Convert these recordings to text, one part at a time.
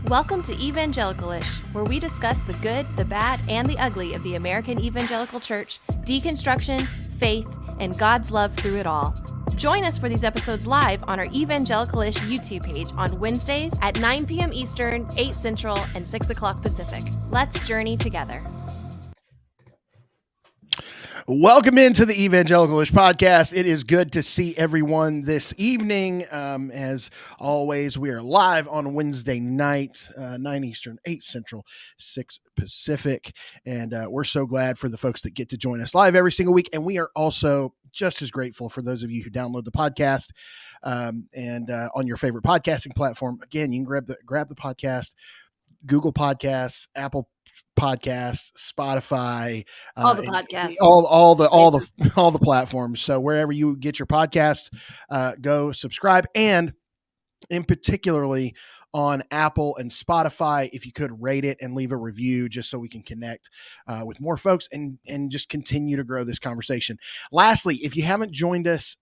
Welcome to Evangelicalish, where we discuss the good, the bad, and the ugly of the American Evangelical Church, deconstruction, faith, and God's love through it all. Join us for these episodes live on our Evangelicalish YouTube page on Wednesdays at 9 p.m. Eastern, 8 Central, and 6 o'clock Pacific. Let's journey together. Welcome into the Evangelicalish podcast. It is good to see everyone this evening. As always, we are live on Wednesday night, 9 Eastern, 8 Central, 6 Pacific. And we're so glad for the folks that get to join us live every single week. And we are also just as grateful for those of you who download the podcast and on your favorite podcasting platform. Again, you can grab the podcast, Google Podcasts, Apple Podcasts, Spotify, all the podcasts, all the platforms. So wherever you get your podcasts, go subscribe. And in particularly on Apple and Spotify, if you could rate it and leave a review just so we can connect with more folks and just continue to grow this conversation. Lastly, if you haven't joined us,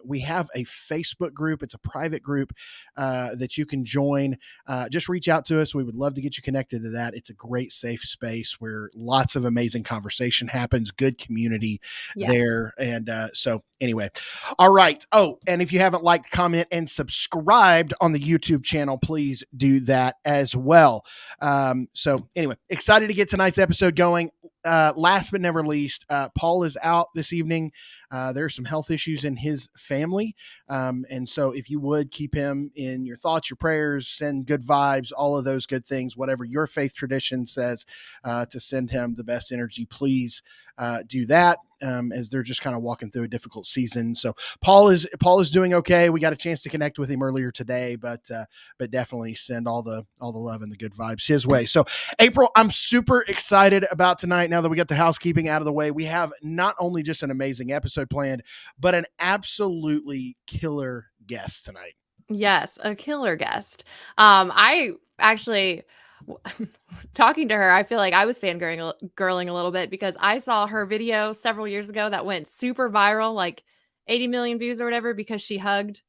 we have a Facebook group. It's a private group that you can join. Just reach out to us. We would love to get you connected to that. It's a great, safe space where lots of amazing conversation happens, good community there. And so anyway, all right. Oh, and if you haven't liked, comment, and subscribed on the YouTube channel, please do that as well. So anyway, excited to get tonight's episode going. Last but never least, Paul is out this evening. There are some health issues in his family. And so if you would keep him in your thoughts, your prayers, send good vibes, all of those good things, whatever your faith tradition says, to send him the best energy, please do that, as they're just kind of walking through a difficult season. So Paul is doing okay. We got a chance to connect with him earlier today, but definitely send all the love and the good vibes his way. So April, I'm super excited about tonight. Now that we got the housekeeping out of the way, we have not only just an amazing episode planned, but an absolutely killer guest tonight. Yes, a killer guest. I actually, talking to her, I feel like I was fangirling a little bit because I saw her video several years ago that went super viral, like 80 million views or whatever, because she hugged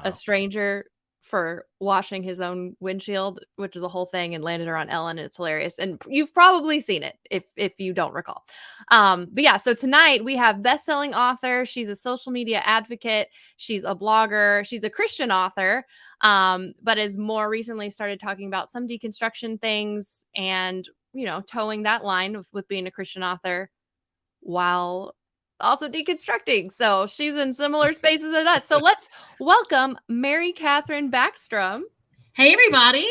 a stranger for washing his own windshield, which is a whole thing, and landed her on Ellen. And it's hilarious. And you've probably seen it if you don't recall. But yeah, so tonight we have best-selling author. She's a social media advocate. She's a blogger. She's a Christian author, but has more recently started talking about some deconstruction things and, towing that line with being a Christian author while also deconstructing. So she's in similar spaces as us. So let's welcome Mary Katherine Backstrom. Hey, everybody.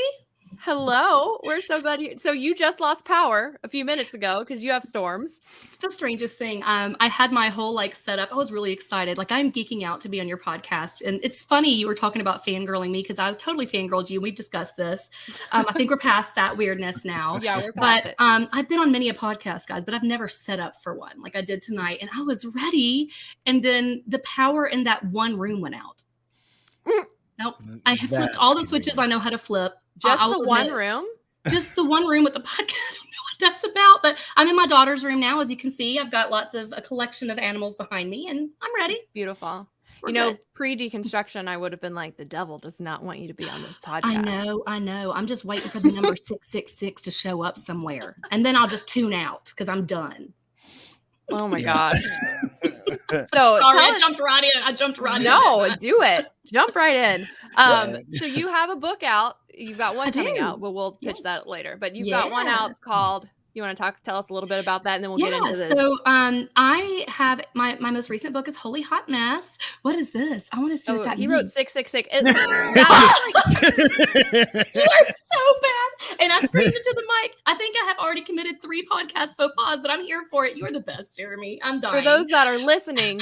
Hello. We're so glad so you just lost power a few minutes ago because you have storms. It's the strangest thing. I had my whole setup. I was really excited. I'm geeking out to be on your podcast. And it's funny you were talking about fangirling me because I totally fangirled you. We've discussed this. I think we're past that weirdness now. Yeah, we're past it. I've been on many a podcast, guys, but I've never set up for one like I did tonight. And I was ready. And then the power in that one room went out. Nope. I have flipped all the switches I know how to flip. Just the one room? Just the one room with the podcast. I don't know what that's about, but I'm in my daughter's room now. As you can see, I've got a collection of animals behind me, and I'm ready. Beautiful. Pre-deconstruction, I would have been like, the devil does not want you to be on this podcast. I know. I'm just waiting for the number 666 to show up somewhere, and then I'll just tune out because I'm done. Oh my gosh. So sorry, I jumped right in. No, do it. Jump right in. So you have a book out. You've got one coming out, but we'll pitch that later. But you've got one out called, you want to tell us a little bit about that, and then we'll get into this. So I have my most recent book is Holy Hot Mess. What is this? I want to see what that means. He wrote 666. You are so bad. And I screamed into the mic. I think I have already committed 3 podcast faux pas, but I'm here for it. You're the best, Jeremy. I'm dying. For those that are listening,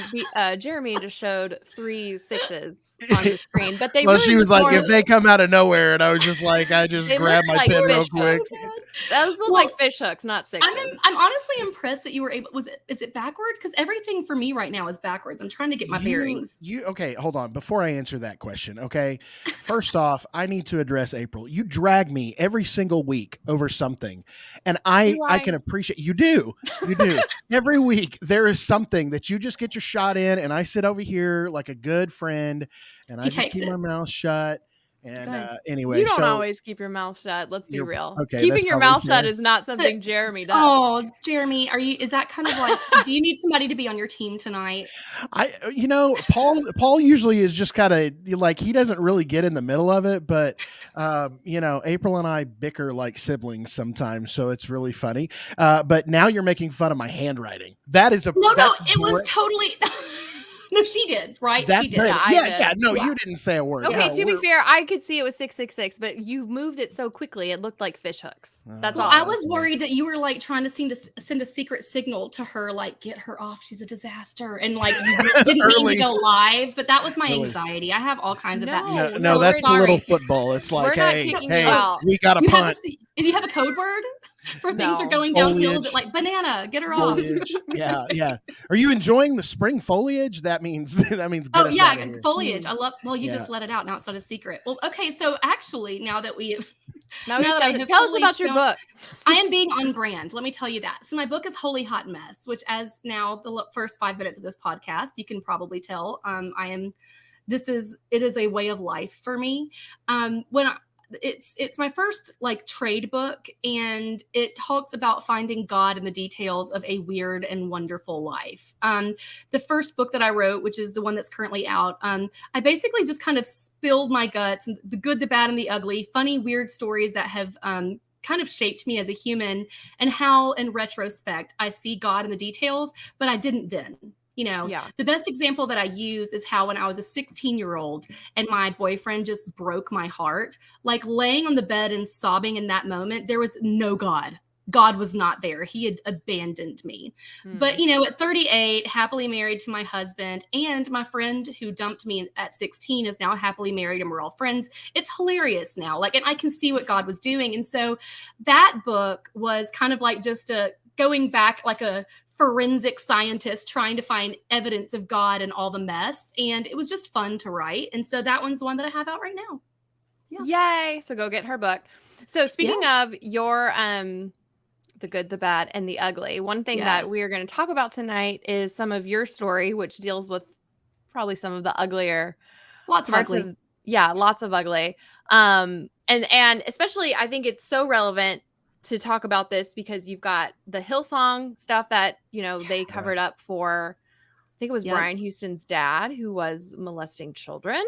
Jeremy just showed 3 6s on the screen, but she was like, if they come out of nowhere, and I was just like, I just grabbed my pen real quick. Those look like fish hooks, not 6s. I'm honestly impressed that you were able. Is it backwards? Because everything for me right now is backwards. I'm trying to get my bearings. Okay, hold on. Before I answer that question, okay. First off, I need to address April. You drag me every single week over something, and I can appreciate you do. Every week there is something that you just get your shot in, and I sit over here like a good friend, and I just keep my mouth shut. And Good. anyway, You don't so always keep your mouth shut. Let's be you're real. okay. Keeping That's your probably mouth shut fair. is not something Jeremy does. Oh, Jeremy, is that kind of like, do you need somebody to be on your team tonight? Paul usually is just kind of like, he doesn't really get in the middle of it, but April and I bicker like siblings sometimes, so it's really funny. But now you're making fun of my handwriting. That is No, that's it was totally, no, she did, right? that's She very, did. Yeah, I yeah, did. no, Yeah. you didn't say a word. Okay, No, to be fair, I could see it was 666, but you moved it so quickly, it looked like fish hooks. That's Oh, all. I was okay. worried that you were like trying to send a secret signal to her, like, get her off, she's a disaster, and like you didn't mean Early. to go live, but that was my Early. anxiety. I have all kinds of that. No, No, so that's we're- the little sorry. football. It's like, We're not hey, kicking you hey, out. we got a You have punt. do you have a code word for things are No. going downhill? Is Foliage. it like banana? Get her off. Foliage. Yeah. Are you enjoying the spring foliage? That means get Oh us yeah, out of here. foliage. I love. Well, you Yeah. just let it out. Now it's not a secret. Well, okay. So actually, now that we have, Now now that I have tell us fully about your shown- book. I am being on brand. Let me tell you that. So my book is Holy Hot Mess, which, as now the first 5 minutes of this podcast, you can probably tell, it is a way of life for me. It's my first like trade book, and it talks about finding God in the details of a weird and wonderful life. The first book that I wrote, which is the one that's currently out, I basically just kind of spilled my guts, and the good, the bad, and the ugly, funny, weird stories that have kind of shaped me as a human, and how in retrospect I see God in the details, but I didn't then. Yeah. The best example that I use is how when I was a 16-year-old and my boyfriend just broke my heart, like laying on the bed and sobbing in that moment, there was no God. God was not there. He had abandoned me. But, at 38, happily married to my husband, and my friend who dumped me at 16 is now happily married, and we're all friends. It's hilarious now. And I can see what God was doing. And so that book was kind of like just going back like a forensic scientist trying to find evidence of God and all the mess. And it was just fun to write. And so that one's the one that I have out right now. Yeah. Yay. So go get her book. So speaking of your the good, the bad, and the ugly, one thing that we are going to talk about tonight is some of your story, which deals with probably some of the uglier lots of ugly. Lots of ugly. And especially I think it's so relevant to talk about this because you've got the Hillsong stuff that, they covered up for, I think it was Brian Houston's dad who was molesting children.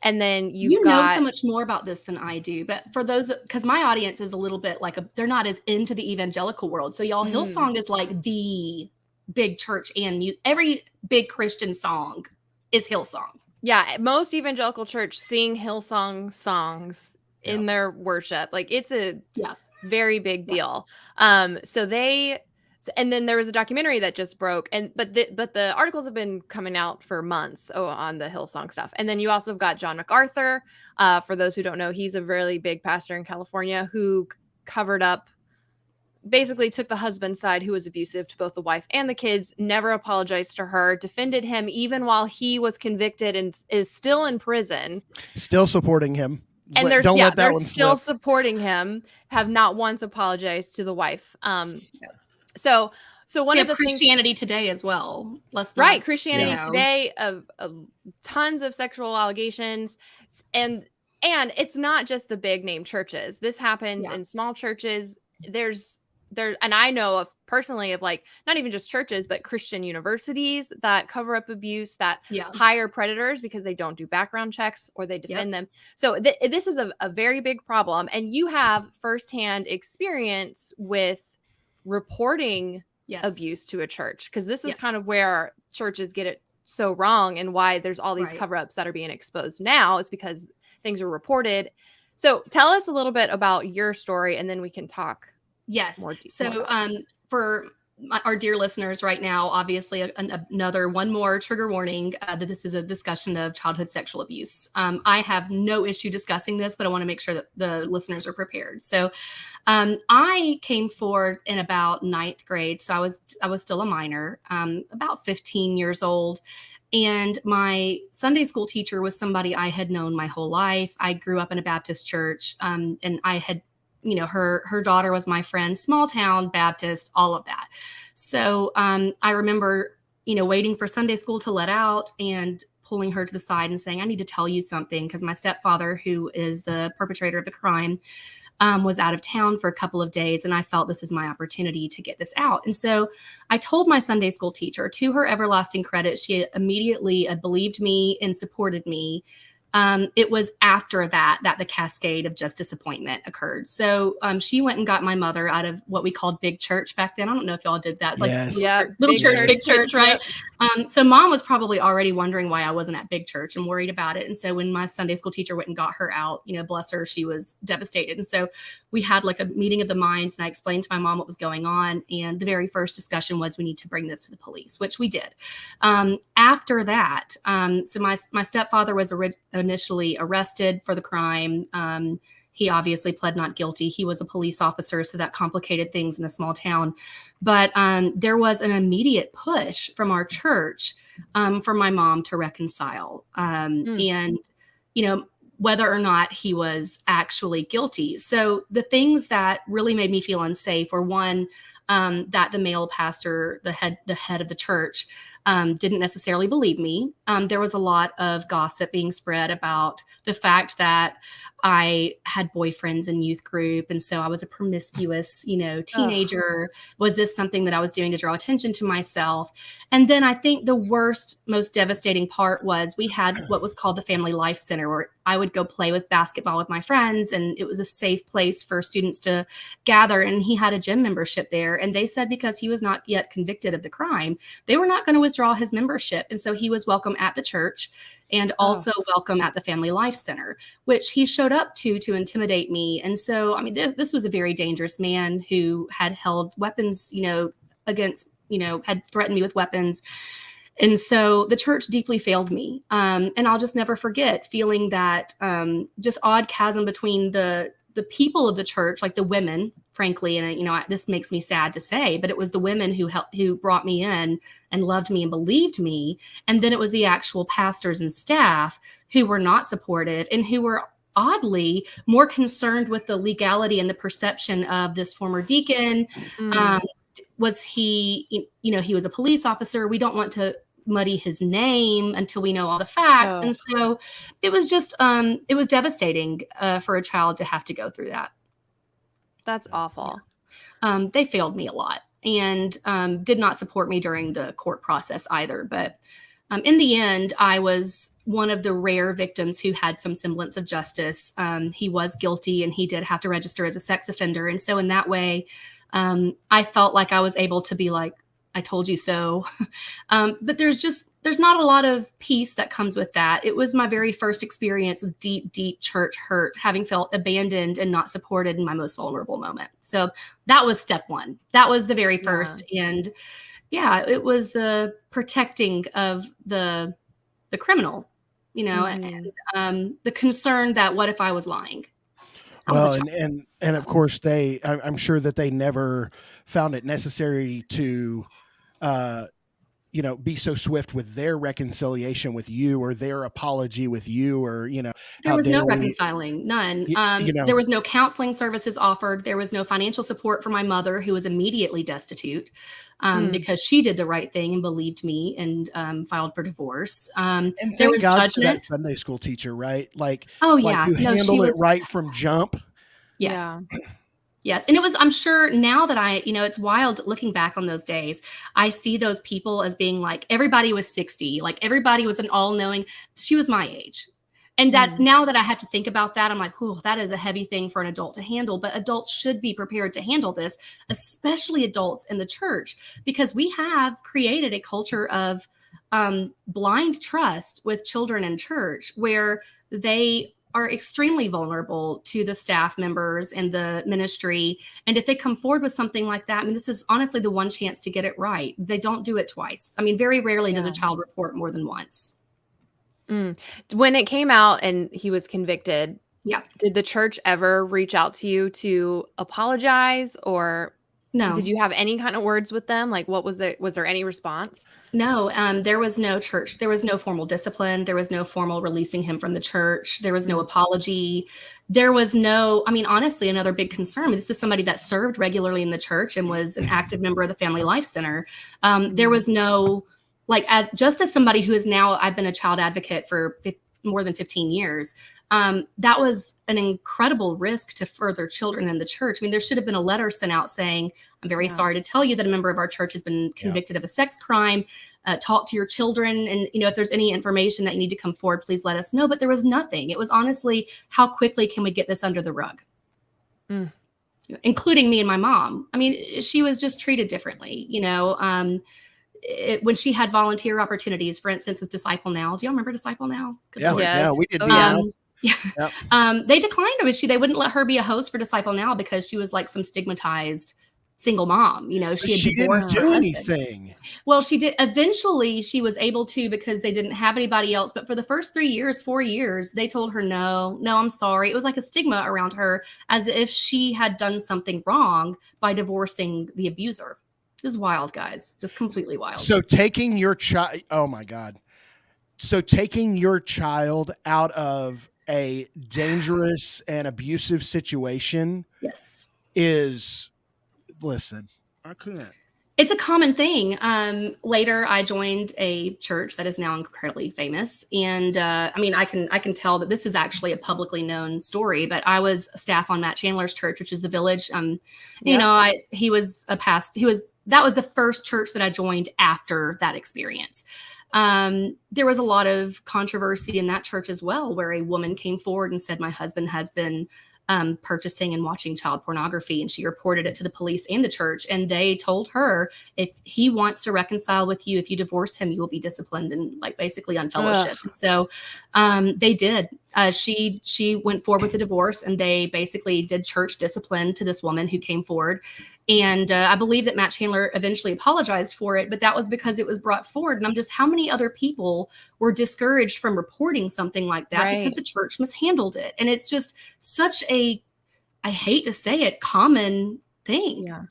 And then you know so much more about this than I do, but for those, because my audience is a little bit like they're not as into the evangelical world. So y'all, Hillsong is like the big church, and every big Christian song is Hillsong. Yeah. Most evangelical church sing Hillsong songs in their worship. Like it's a very big deal. And then there was a documentary that just broke, but the articles have been coming out for months on the Hillsong stuff. And then you also have got John Macarthur. For those who don't know, he's a really big pastor in California who covered up, basically took the husband's side, who was abusive to both the wife and the kids, never apologized to her, defended him even while he was convicted and is still in prison. Still supporting him. And they're still supporting him, have not once apologized to the wife. So one of the Christianity Today as well. Christianity Today, tons of sexual allegations, and it's not just the big name churches. This happens in small churches. And I know of personally of like not even just churches, but Christian universities that cover up abuse, that hire predators because they don't do background checks or they defend them. So this is a very big problem. And you have firsthand experience with reporting abuse to a church, because this is kind of where churches get it so wrong, and why there's all these cover-ups that are being exposed now is because things are reported. So tell us a little bit about your story, and then we can talk. Yes. So for our dear listeners right now, obviously one more trigger warning that this is a discussion of childhood sexual abuse. I have no issue discussing this, but I want to make sure that the listeners are prepared. So I came forward in about 9th grade. So I was still a minor, about 15 years old. And my Sunday school teacher was somebody I had known my whole life. I grew up in a Baptist church, and I had, her daughter was my friend, small town Baptist, all of that. So I remember, waiting for Sunday school to let out and pulling her to the side and saying, I need to tell you something, because my stepfather, who is the perpetrator of the crime, was out of town for a couple of days, and I felt this is my opportunity to get this out. And so I told my Sunday school teacher. To her everlasting credit, she immediately believed me and supported me. It was after that the cascade of just disappointment occurred. So she went and got my mother out of what we called big church back then. I don't know if y'all did that. It's like little church, big church, right? Yep. So mom was probably already wondering why I wasn't at big church and worried about it. And so when my Sunday school teacher went and got her out, bless her, she was devastated. And so we had like a meeting of the minds, and I explained to my mom what was going on. And the very first discussion was, we need to bring this to the police, which we did. After that, so my stepfather was initially arrested for the crime. He obviously pled not guilty. He was a police officer, so that complicated things in a small town. But there was an immediate push from our church for my mom to reconcile. And, whether or not he was actually guilty. So the things that really made me feel unsafe were, one, that the male pastor, the head of the church, didn't necessarily believe me. There was a lot of gossip being spread about the fact that I had boyfriends in youth group. And so I was a promiscuous, teenager. Was this something that I was doing to draw attention to myself? And then I think the worst, most devastating part was, we had what was called the Family Life Center, where I would go play with basketball with my friends. And it was a safe place for students to gather. And he had a gym membership there. And they said because he was not yet convicted of the crime, they were not going to withdraw his membership. And so he was welcome at the church, and also welcome at the Family Life Center, which he showed up to intimidate me. And so, I mean, this was a very dangerous man who had held weapons, against, had threatened me with weapons. And so the church deeply failed me. And I'll just never forget feeling that just odd chasm between the people of the church, like the women, frankly, and this makes me sad to say, but it was the women who brought me in and loved me and believed me. And then it was the actual pastors and staff who were not supportive and who were oddly more concerned with the legality and the perception of this former deacon. Was he, he was a police officer. We don't want to muddy his name until we know all the facts. And so it was just, it was devastating for a child to have to go through that. That's awful. They failed me a lot and did not support me during the court process either. But in the end, I was one of the rare victims who had some semblance of justice. He was guilty, and he did have to register as a sex offender. And so in that way, I felt like I was able to be like, I told you so. But there's not a lot of peace that comes with that. It was my very first experience with deep, deep church hurt, having felt abandoned and not supported in my most vulnerable moment. So that was step one. That was the very first. And it was the protecting of the criminal, and the concern that what if I was lying? Well, and of course I'm sure that they never found it necessary to, be so swift with their reconciliation with you or their apology with you, or, there was no reconciling, none. There was no counseling services offered. There was no financial support for my mother, who was immediately destitute because she did the right thing and believed me and filed for divorce. And there was God judgment. For that Sunday school teacher, right? Like, you handled it right from jump. Yes. Yeah. Yes. And it was, I'm sure now that it's wild looking back on those days, I see those people as being like, everybody was 60, like everybody was an all-knowing. She was my age. And that's now that I have to think about that, I'm like, oh, that is a heavy thing for an adult to handle. But adults should be prepared to handle this, especially adults in the church, because we have created a culture of blind trust with children in church, where they are extremely vulnerable to the staff members and the ministry. And if they come forward with something like that, I mean, this is honestly the one chance to get it right. They don't do it twice. I mean, very rarely does a child report more than once. When it came out and he was convicted, did the church ever reach out to you to apologize, or no? Did you have any kind of words with them? Like, was there any response? No, there was no church. There was no formal discipline. There was no formal releasing him from the church. There was no apology. There was no, I mean, honestly, another big concern. This is somebody that served regularly in the church and was an active member of the Family Life Center. There was no as somebody who is now, I've been a child advocate for more than 15 years. That was an incredible risk to further children in the church. I mean, there should have been a letter sent out saying, I'm very sorry to tell you that a member of our church has been convicted of a sex crime. Talk to your children. And, if there's any information that you need to come forward, please let us know. But there was nothing. It was honestly, how quickly can we get this under the rug? Including me and my mom. I mean, she was just treated differently, when she had volunteer opportunities, for instance, with Disciple Now. Do y'all remember Disciple Now? Yeah, we did. They declined her. They wouldn't let her be a host for Disciple Now because she was like some stigmatized single mom. She didn't do anything. Well, she did. Eventually, she was able to because they didn't have anybody else. But for the first 4 years, they told her, no, I'm sorry. It was like a stigma around her, as if she had done something wrong by divorcing the abuser. It was wild, guys. Just completely wild. So taking your child, oh my God. So taking your child out of a dangerous and abusive situation listen, I can't. It's a common thing. Later, I joined a church that is now incredibly famous. And I can tell that this is actually a publicly known story, but I was staff on Matt Chandler's church, which is the Village. That was the first church that I joined after that experience. There was a lot of controversy in that church as well, where a woman came forward and said, my husband has been purchasing and watching child pornography. And she reported it to the police and the church. And they told her, if he wants to reconcile with you, if you divorce him, you will be disciplined and basically unfellowshipped. So they did. She went forward with the divorce, and they basically did church discipline to this woman who came forward. And I believe that Matt Chandler eventually apologized for it, but that was because it was brought forward. And how many other people were discouraged from reporting something like that because the church mishandled it? And it's just such a, I hate to say it, common thing. Yeah.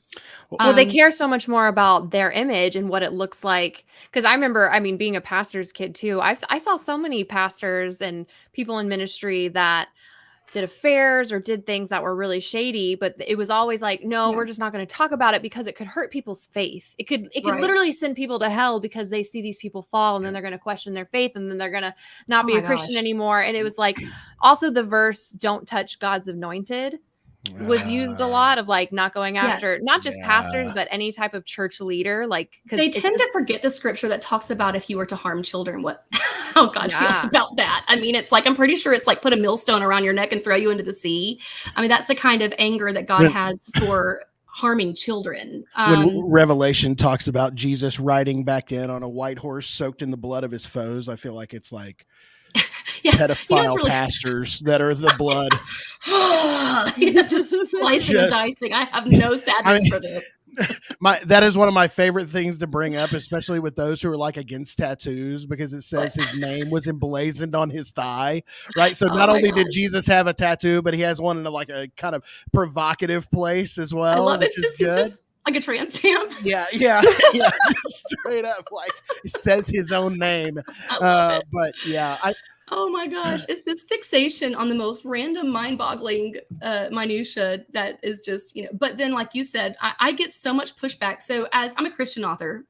Well, they care so much more about their image and what it looks like. Because I remember, being a pastor's kid too, I saw so many pastors and people in ministry that did affairs or did things that were really shady, but it was always like, no, we're just not going to talk about it because it could hurt people's faith. It could literally send people to hell because they see these people fall, and then they're going to question their faith, and then they're going to not be a Christian anymore. And it was like, also the verse, don't touch God's anointed, was used a lot of not going after not just pastors, but any type of church leader. They tend to forget the scripture that talks about if you were to harm children, how God feels about that. It's I'm pretty sure it's put a millstone around your neck and throw you into the sea. That's the kind of anger that God has for harming children. When Revelation talks about Jesus riding back in on a white horse soaked in the blood of his foes, I feel like it's pedophile pastors that are the blood. Just slicing and dicing. I have no sadness for this. That is one of my favorite things to bring up, especially with those who are against tattoos, because it says his name was emblazoned on his thigh, right? So not only did Jesus have a tattoo, but he has one in a kind of provocative place as well. I love it. It's just like a tramp stamp. Yeah. Just straight up, it says his own name. I love it. But yeah, oh my gosh, it's this fixation on the most random, mind-boggling minutia that is just, but then like you said, I get so much pushback. So as I'm a Christian author,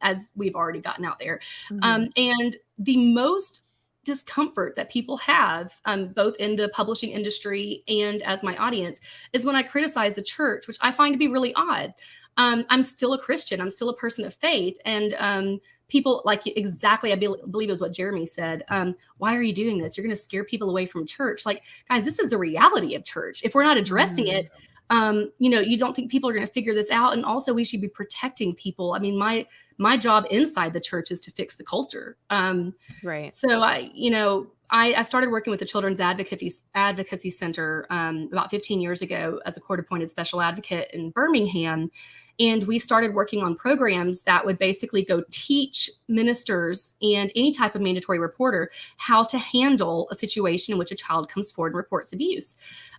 as we've already gotten out there, and the most discomfort that people have, both in the publishing industry and as my audience, is when I criticize the church, which I find to be really odd. I'm still a Christian. I'm still a person of faith. And people I believe is what Jeremy said. Why are you doing this? You're going to scare people away from church. Guys, this is the reality of church. If we're not addressing it, you don't think people are going to figure this out. And also we should be protecting people. My job inside the church is to fix the culture. Right. So I started working with the Children's Advocacy Center about 15 years ago as a court-appointed special advocate in Birmingham. And we started working on programs that would basically go teach ministers and any type of mandatory reporter how to handle a situation in which a child comes forward and reports abuse.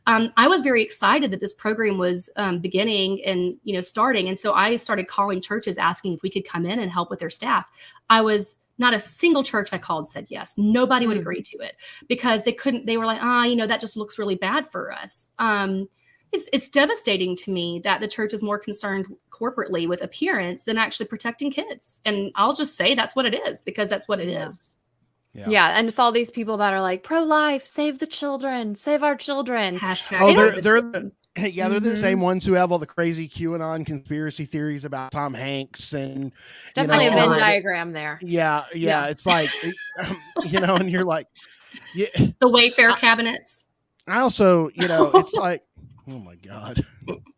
I was very excited that this program was beginning and starting. And so I started calling churches asking if we could come in and help with their staff. Not a single church I called said yes. Nobody would agree to it because they couldn't. They were like, that just looks really bad for us. it's devastating to me that the church is more concerned corporately with appearance than actually protecting kids. And I'll just say that's what it is, because that's what it is. Yeah. And it's all these people that are like pro-life, save the children, save our children. Hashtag. Oh, they're the same ones who have all the crazy QAnon conspiracy theories about Tom Hanks and definitely a Venn diagram there. Yeah. It's like, and you're like, yeah. The Wayfair cabinets. I also, it's like, oh my God.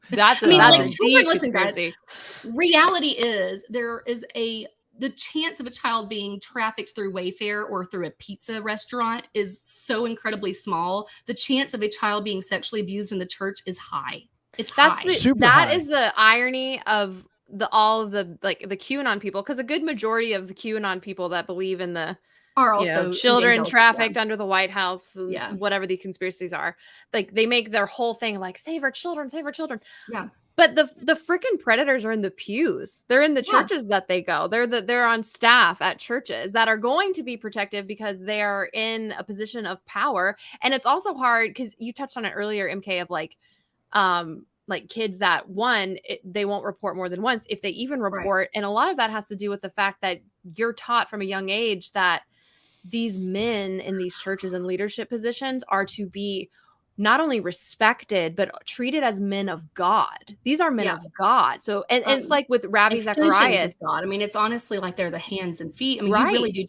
That's a deep conspiracy. Guys, reality is the chance of a child being trafficked through Wayfair or through a pizza restaurant is so incredibly small. The chance of a child being sexually abused in the church is high. That is the irony of all of the QAnon people, because a good majority of the QAnon people that believe in the are also children trafficked under the White House, whatever the conspiracies are, like they make their whole thing like save our children. Yeah. But the freaking predators are in the pews. They're in the churches that they go. They're on staff at churches that are going to be protective because they are in a position of power. And it's also hard because you touched on it earlier, MK, of like kids that they won't report more than once if they even report. Right. And a lot of that has to do with the fact that you're taught from a young age that these men in these churches and leadership positions are to be not only respected, but treated as men of God. These are men of God. So, and it's like with Rabbi Zacharias. God. I mean, it's honestly like they're the hands and feet. I mean, you really do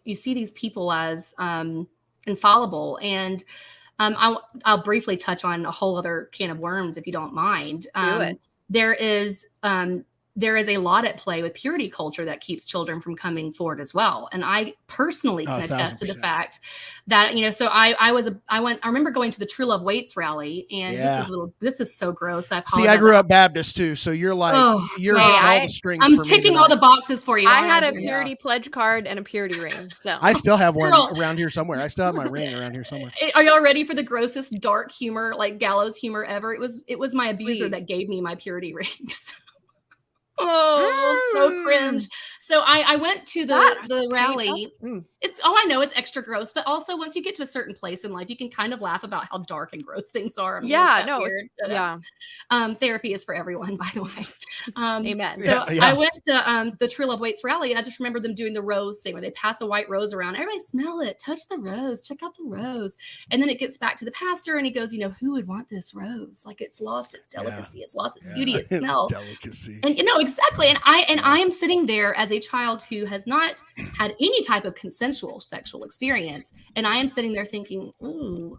you see these people as infallible. And I'll briefly touch on a whole other can of worms, if you don't mind. Do it. There is a lot at play with purity culture that keeps children from coming forward as well. And I personally can attest to the fact that, so I remember going to the True Love Waits rally, and this is so gross. I grew up Baptist too. So you're like, all the strings. I'm ticking all the boxes for you. I had a purity pledge card and a purity ring. So I still have one around here somewhere. I still have my ring around here somewhere. Are y'all ready for the grossest dark humor, like gallows humor ever? It was my abuser that gave me my purity rings. Oh, so cringe. So I went to the rally. I know it's extra gross, but also once you get to a certain place in life, you can kind of laugh about how dark and gross things are. I mean, weird. Therapy is for everyone, by the way. Amen. So I went to the True Love Waits rally, and I just remember them doing the rose thing where they pass a white rose around. Everybody smell it, touch the rose, check out the rose. And then it gets back to the pastor and he goes, who would want this rose? Like it's lost its delicacy, it's lost its beauty, its smell. Delicacy. And exactly. And I am sitting there as a child who has not had any type of consensual sexual experience. And I am sitting there thinking, do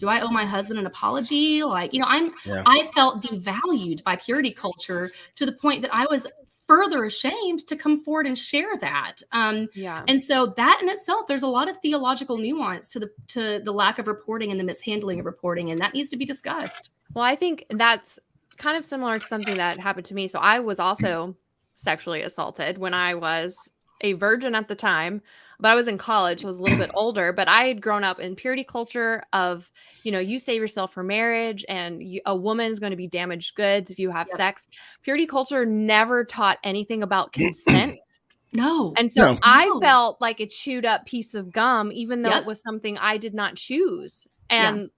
I owe my husband an apology? Like, I felt devalued by purity culture to the point that I was further ashamed to come forward and share that. And so that in itself, there's a lot of theological nuance to the lack of reporting and the mishandling of reporting. And that needs to be discussed. Well, I think that's kind of similar to something that happened to me. So I was also sexually assaulted when I was a virgin at the time, but I was in college, so I was a little bit older, but I had grown up in purity culture of, you save yourself for marriage and a woman's going to be damaged goods if you have sex. Purity culture never taught anything about consent. No. And so I felt like a chewed up piece of gum, even though it was something I did not choose. And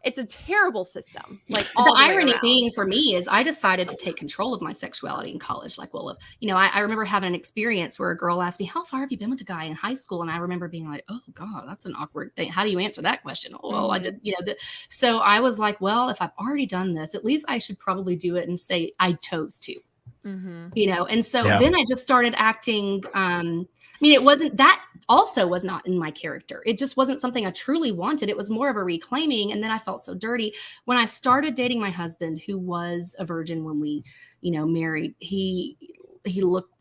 it's a terrible system. Like the irony being for me is I decided to take control of my sexuality in college. Like, I remember having an experience where a girl asked me, how far have you been with a guy in high school? And I remember being like, oh God, that's an awkward thing. How do you answer that question? Oh, well, I did, so I was like, well, if I've already done this, at least I should probably do it and say I chose to, and so then I just started acting, it wasn't that also was not in my character. It just wasn't something I truly wanted. It was more of a reclaiming. And then I felt so dirty when I started dating my husband, who was a virgin when we, married.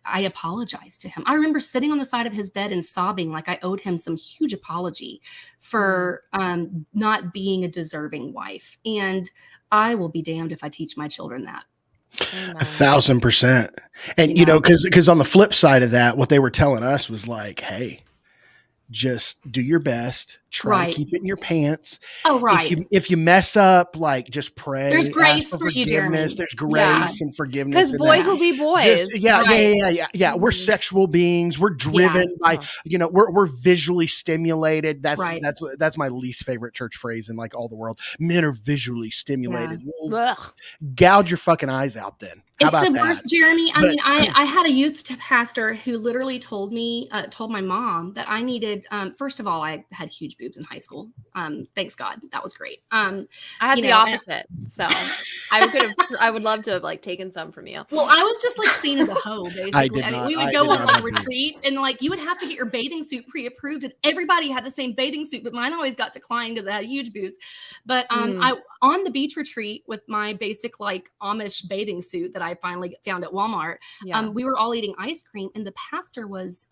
I apologized to him. I remember sitting on the side of his bed and sobbing like I owed him some huge apology for not being a deserving wife. And I will be damned if I teach my children that. 1,000%. And, because on the flip side of that, what they were telling us was like, hey, just do your best, Try to keep it in your pants. Oh, right. If you mess up, like just pray. There's grace ask for for you, forgiveness. Jeremy. There's grace and forgiveness. Because and boys then will be boys. just yeah. We're Mhm. sexual beings. We're driven by we're visually stimulated. That's my least favorite church phrase in like all the world. Men are visually stimulated. Well, gouge your fucking eyes out then. How It's about the that? worst, Jeremy. I mean, I had a youth pastor who literally told my mom that I needed, first of all, I had huge boobs in high school. Thanks God. That was great. I had the opposite. So I would love to have like taken some from you. Well, I was just like seen as a hoe, basically. We would go on like retreat and like you would have to get your bathing suit pre-approved and everybody had the same bathing suit, but mine always got declined because I had huge boobs. But I on the beach retreat with my basic like Amish bathing suit that I finally found at Walmart, we were all eating ice cream and the pastor was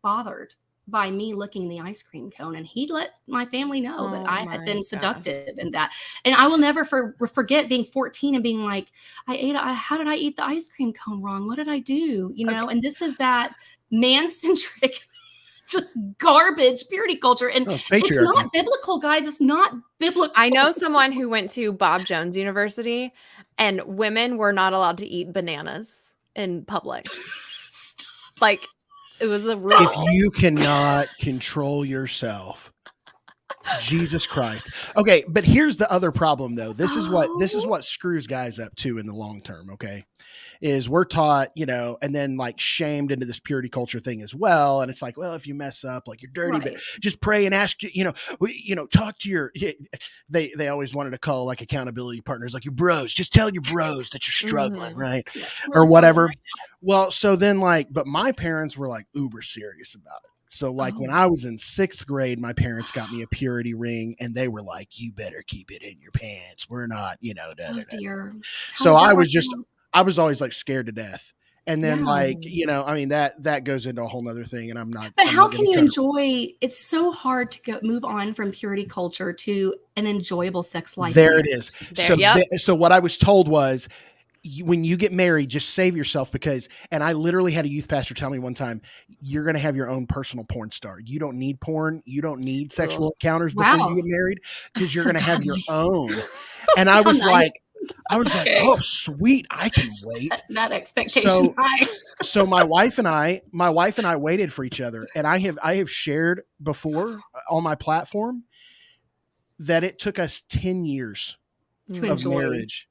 bothered by me licking the ice cream cone, and he let my family know that I had been seductive and that. And I will never forget being 14 and being like, how did I eat the ice cream cone wrong? What did I do? You know, and this is that man-centric just garbage purity culture. And it's not biblical, guys. It's not biblical. I know someone who went to Bob Jones University and women were not allowed to eat bananas in public. Like, it was a rule. If you cannot control yourself, Jesus Christ. Okay, but here's the other problem though. This is what screws guys up too in the long term, okay? Is we're taught, and then like shamed into this purity culture thing as well. And it's like, well, if you mess up, like you're dirty, but just pray and ask, talk to your, they always wanted to call like accountability partners, like your bros, just tell your bros that you're struggling, right? Yeah, or whatever. Right, well, so then but my parents were like uber serious about it. So like when I was in 6th grade, my parents got me a purity ring and they were like, you better keep it in your pants. We're not, dear. So I was always like scared to death. And then that goes into a whole nother thing and I'm not. But how can you enjoy, it's so hard to move on from purity culture to an enjoyable sex life. There it is. So what I was told was, when you get married, just save yourself and I literally had a youth pastor tell me one time, you're going to have your own personal porn star. You don't need porn. You don't need sexual encounters before you get married because you're going to have your own. And I was like, oh, sweet. I can wait. That expectation high. So my wife and I waited for each other. And I have shared before on my platform that it took us 10 years of marriage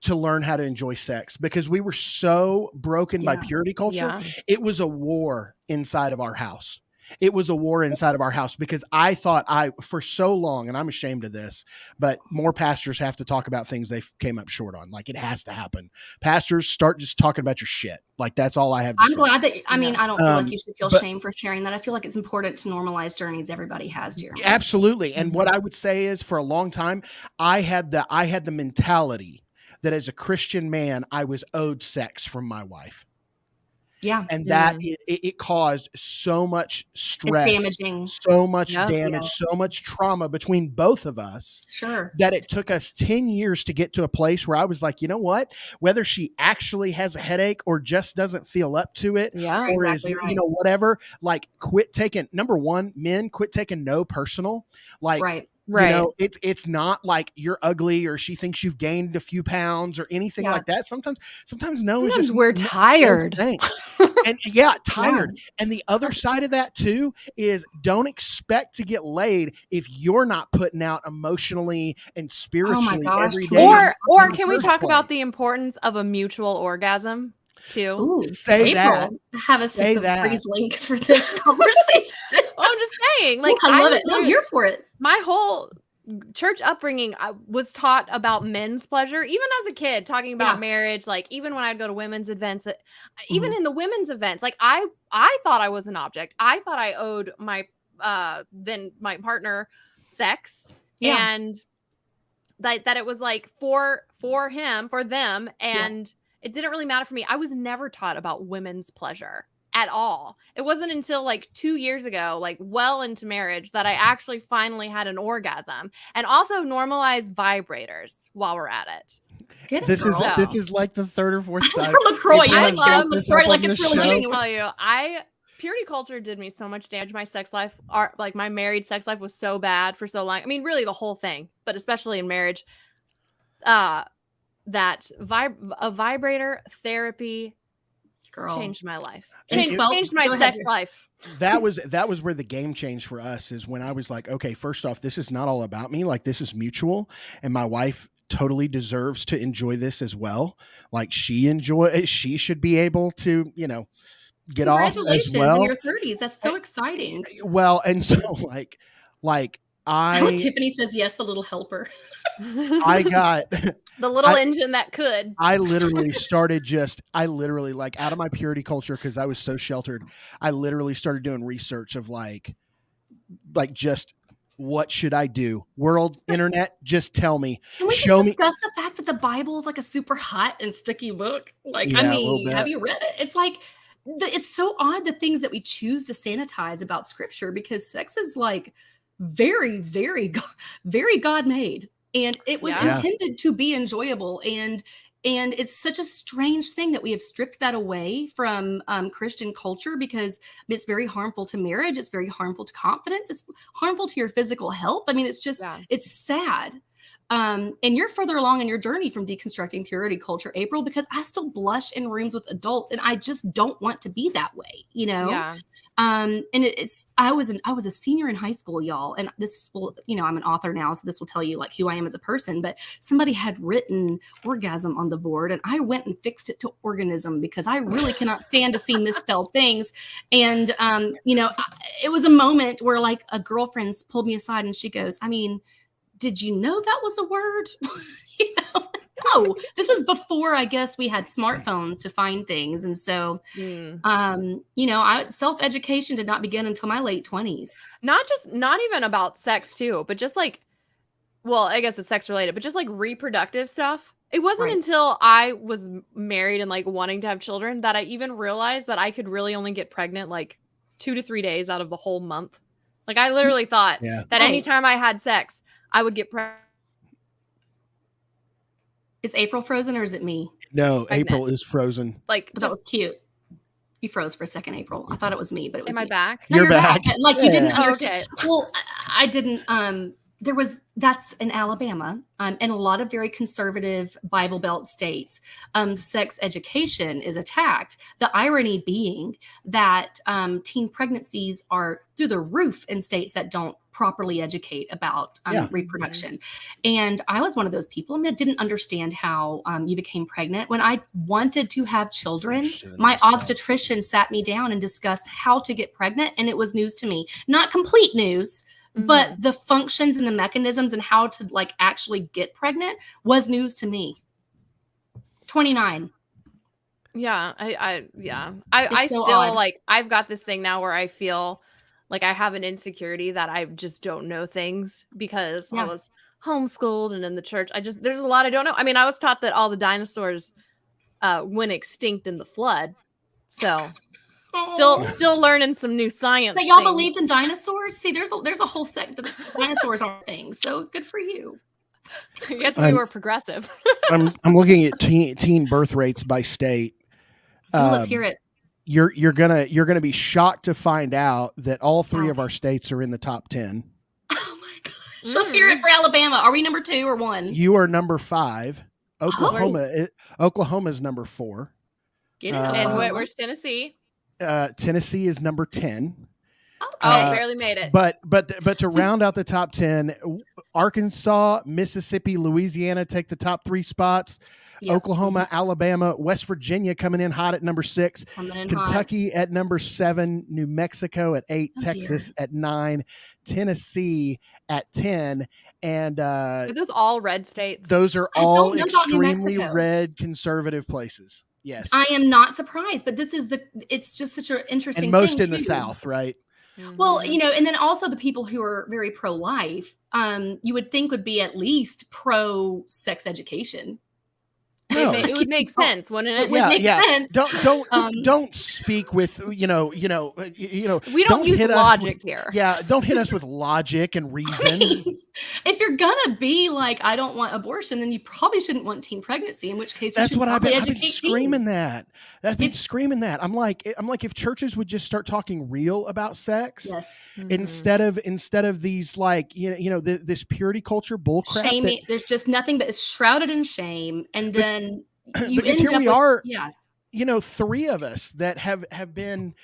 to learn how to enjoy sex because we were so broken by purity culture. Yeah. It was a war inside of our house. Because I thought for so long, and I'm ashamed of this, but more pastors have to talk about things they came up short on. Like it has to happen. Pastors start just talking about your shit. Like that's all I have to say. I'm glad that, I don't feel like you should feel shame for sharing that. I feel like it's important to normalize journeys everybody has, Jeremy. Absolutely. And what I would say is for a long time, I had the mentality that as a Christian man, I was owed sex from my wife. Yeah. And that it caused so much stress, so much damage, so much trauma between both of us. Sure. That it took us 10 years to get to a place where I was like, you know what? Whether she actually has a headache or just doesn't feel up to it, or exactly is, whatever, like quit taking, number one, men quit taking no personal. Like, right. It's not like you're ugly or she thinks you've gained a few pounds or anything like that. Sometimes is just we're tired. Thanks. And tired. Yeah. And the other side of that too is don't expect to get laid if you're not putting out emotionally and spiritually every day. Or can we talk about the importance of a mutual orgasm? Too. Say that. Have a freeze link for this conversation. I'm just saying, like, I love it. I'm here for it. My whole church upbringing, I was taught about men's pleasure, even as a kid, talking about marriage. Like, even when I'd go to women's events, even in the women's events, like, I thought I was an object. I thought I owed my my partner sex, and that it was like for him, for them, and. It didn't really matter for me. I was never taught about women's pleasure at all. It wasn't until like 2 years ago, like well into marriage, that I actually finally had an orgasm, and also normalized vibrators while we're at it. This is like the third or fourth time. LaCroix. I love LaCroix like it's really let me tell you, purity culture did me so much damage. My sex life, like my married sex life, was so bad for so long. I mean, really the whole thing, but especially in marriage. That a vibrator therapy changed my life. Changed my sex life. That was where the game changed for us, is when I was like, okay, first off, this is not all about me. Like, this is mutual, and my wife totally deserves to enjoy this as well. Like, she should be able to, get off as well. In your 30s. That's so exciting. Well, and so like Tiffany says yes, the little helper. I got the little engine that could. I literally like, out of my purity culture, because I was so sheltered, I literally started doing research of like just what should I do? World, internet, just tell me. Can we discuss the fact that the Bible is like a super hot and sticky book? Like, yeah, I mean, have you read it? It's like, it's so odd, the things that we choose to sanitize about scripture, because sex is like very, very, very God made, and it was intended to be enjoyable. And it's such a strange thing that we have stripped that away from Christian culture, because it's very harmful to marriage. It's very harmful to confidence. It's harmful to your physical health. I mean, it's just, it's sad. And you're further along in your journey from deconstructing purity culture, April, because I still blush in rooms with adults, and I just don't want to be that way, Yeah. And I was a senior in high school, y'all. And this will, I'm an author now, so this will tell you like who I am as a person, but somebody had written orgasm on the board, and I went and fixed it to organism, because I really cannot stand to see misspelled things. And, it was a moment where like a girlfriend pulled me aside, and she goes, I mean, did you know that was a word? No, this was before, I guess, we had smartphones to find things. And so, self-education did not begin until my late 20s. Not even about sex too, but just like, well, I guess it's sex related, but just like reproductive stuff. It wasn't until I was married and like wanting to have children that I even realized that I could really only get pregnant like 2 to 3 days out of the whole month. Like, I literally thought that anytime I had sex, I would get pregnant. Is April frozen, or is it me? No, April is frozen. Like, that was cute. You froze for a second, April. I thought it was me, but it was Am I back? No, you're back. Like, you didn't understand. Okay. Well, I didn't. That's in Alabama, and a lot of very conservative Bible Belt states, sex education is attacked. The irony being that teen pregnancies are through the roof in states that don't properly educate about reproduction. And I was one of those people. I mean, I didn't understand how you became pregnant. When I wanted to have children, my obstetrician sat me down and discussed how to get pregnant, and it was news to me. Not complete news, but the functions and the mechanisms and how to like actually get pregnant was news to me. 29. Yeah. I so still odd. Like, I've got this thing now where I feel like I have an insecurity that I just don't know things, because I was homeschooled and in the church. There's a lot I don't know. I mean, I was taught that all the dinosaurs went extinct in the flood. So still learning some new science. But y'all believed in dinosaurs? See, there's a whole set of dinosaurs are things. So good for you. I guess we were progressive. I'm looking at teen birth rates by state. Let's hear it. You're gonna be shocked to find out that all 3 of our states are in the top 10. Oh my gosh! Let's hear it for Alabama. Are we number 2 or 1? You are number 5. Oklahoma is number 4. And where's Tennessee? Tennessee is number 10. Barely made it. But to round out the top 10, Arkansas, Mississippi, Louisiana take the top 3 spots. Yep. Oklahoma, Alabama, West Virginia coming in hot at number 6. Kentucky at number 7. New Mexico at 8. Texas at 9. Tennessee at 10. And are those all red states? Those are all extremely red conservative places. Yes. I am not surprised, but it's just such an interesting and most thing in the South, right? Well, and then also the people who are very pro-life, you would think would be at least pro-sex education. No. It would make sense, wouldn't it? It would make sense. Don't speak with we don't use logic here. Yeah, don't hit us with logic and reason. If you're gonna be like, I don't want abortion, then you probably shouldn't want teen pregnancy, in which case you That's should what I've probably been educate screaming teens. that. I've been It's screaming that. I'm like, if churches would just start talking real about sex yes. instead of these like, this purity culture bull crap that, Shaming. There's just nothing but is shrouded in shame. And then you because end here up we with, are, yeah. three of us that have been,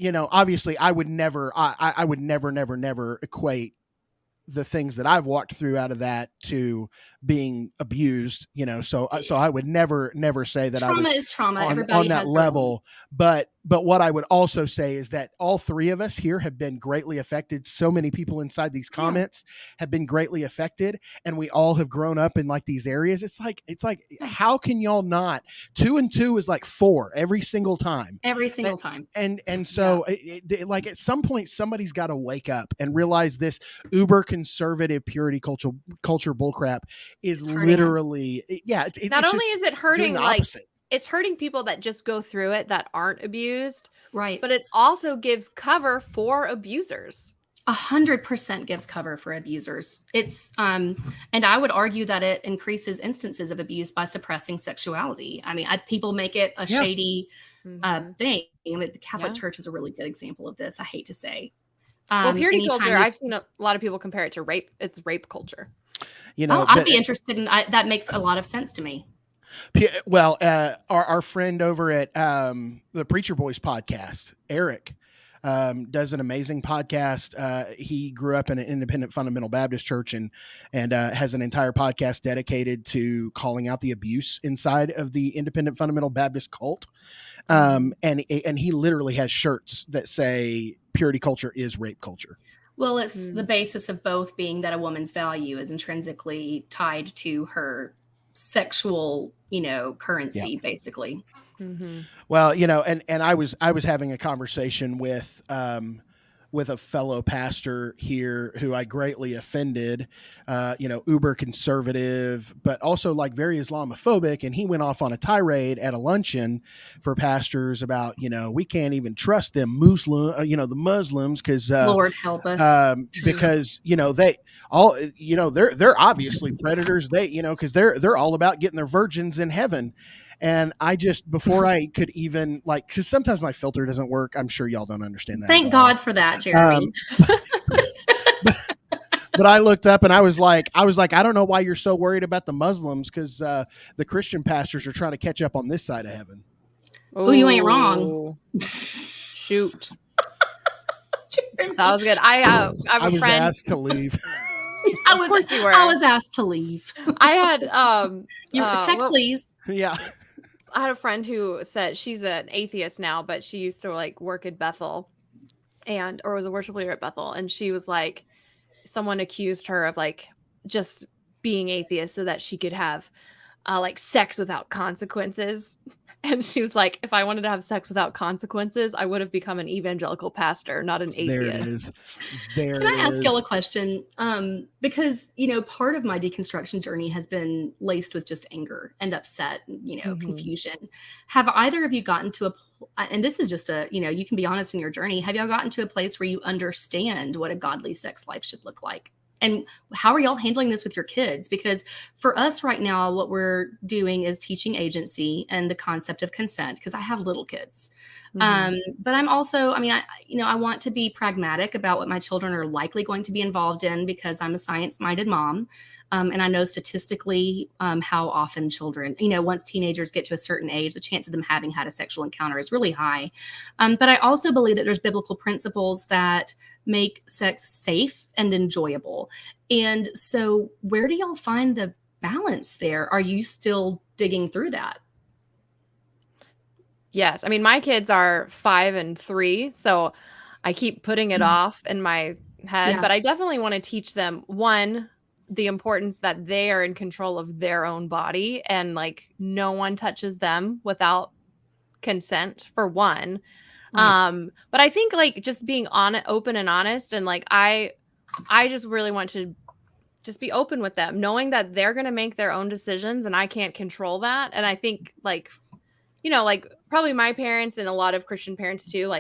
obviously I would never, I would never equate the things that I've walked through out of that to being abused, so I would never say that Trauma I was is trauma. on Everybody that has their own. level. But what I would also say is that all three of us here have been greatly affected. So many people inside these comments have been greatly affected, and we all have grown up in like these areas. It's like, how can y'all not? 2 and 2 is like 4 every single time. Every single time. And so like at some point somebody's got to wake up and realize this uber conservative purity culture bullcrap is literally it's not it's only just is it hurting the like opposite. it's hurting people that just go through it that aren't abused, Right. but it also gives cover for abusers. 100% gives cover for abusers. It's and I would argue that it increases instances of abuse by suppressing sexuality. I mean, people make it a shady thing. I mean, the Catholic Church is a really good example of this. I hate to say. Well, purity culture, I've seen a lot of people compare it to rape. It's rape culture. I'd be interested in that. Makes a lot of sense to me. Well, our friend over at the Preacher Boys podcast, Eric, does an amazing podcast. He grew up in an independent fundamental Baptist church and has an entire podcast dedicated to calling out the abuse inside of the independent fundamental Baptist cult. And he literally has shirts that say purity culture is rape culture. Well, it's the basis of both being that a woman's value is intrinsically tied to her sexual, currency, basically. Mm-hmm. Well, and I was having a conversation with a fellow pastor here who I greatly offended, uber conservative, but also like very Islamophobic. And he went off on a tirade at a luncheon for pastors about, we can't even trust them the Muslims because Lord help us. because, they all, they're obviously predators. They, because they're all about getting their virgins in heaven. And I just, before I could even because sometimes my filter doesn't work. I'm sure y'all don't understand that. Thank God for that, Jeremy. But I looked up and I was like, I don't know why you're so worried about the Muslims because the Christian pastors are trying to catch up on this side of heaven. Oh, you ain't wrong. Shoot. That was good. I have a was friend. asked to leave. I was asked to leave. I had check, please. Yeah. I had a friend who said she's an atheist now, but she used to work at Bethel or was a worship leader at Bethel. And she was like, someone accused her of just being atheist so that she could have sex without consequences. And she was like, if I wanted to have sex without consequences, I would have become an evangelical pastor, not an atheist. There it is. Can I ask y'all a question? Because, part of my deconstruction journey has been laced with just anger and upset, confusion. Have either of you gotten to and this is just you can be honest in your journey. Have y'all gotten to a place where you understand what a godly sex life should look like? And how are y'all handling this with your kids? Because for us right now, what we're doing is teaching agency and the concept of consent, because I have little kids. But I'm also, I want to be pragmatic about what my children are likely going to be involved in because I'm a science-minded mom. And I know statistically how often children, once teenagers get to a certain age, the chance of them having had a sexual encounter is really high. But I also believe that there's biblical principles that make sex safe and enjoyable. And so where do y'all find the balance there? Are you still digging through that? Yes. I mean, my kids are 5 and 3, so I keep putting it off in my head, but I definitely want to teach them, one, the importance that they are in control of their own body and no one touches them without consent, for one. But I think just being open and honest, and I just really want to just be open with them, knowing that they're going to make their own decisions and I can't control that. And I think probably my parents and a lot of Christian parents too,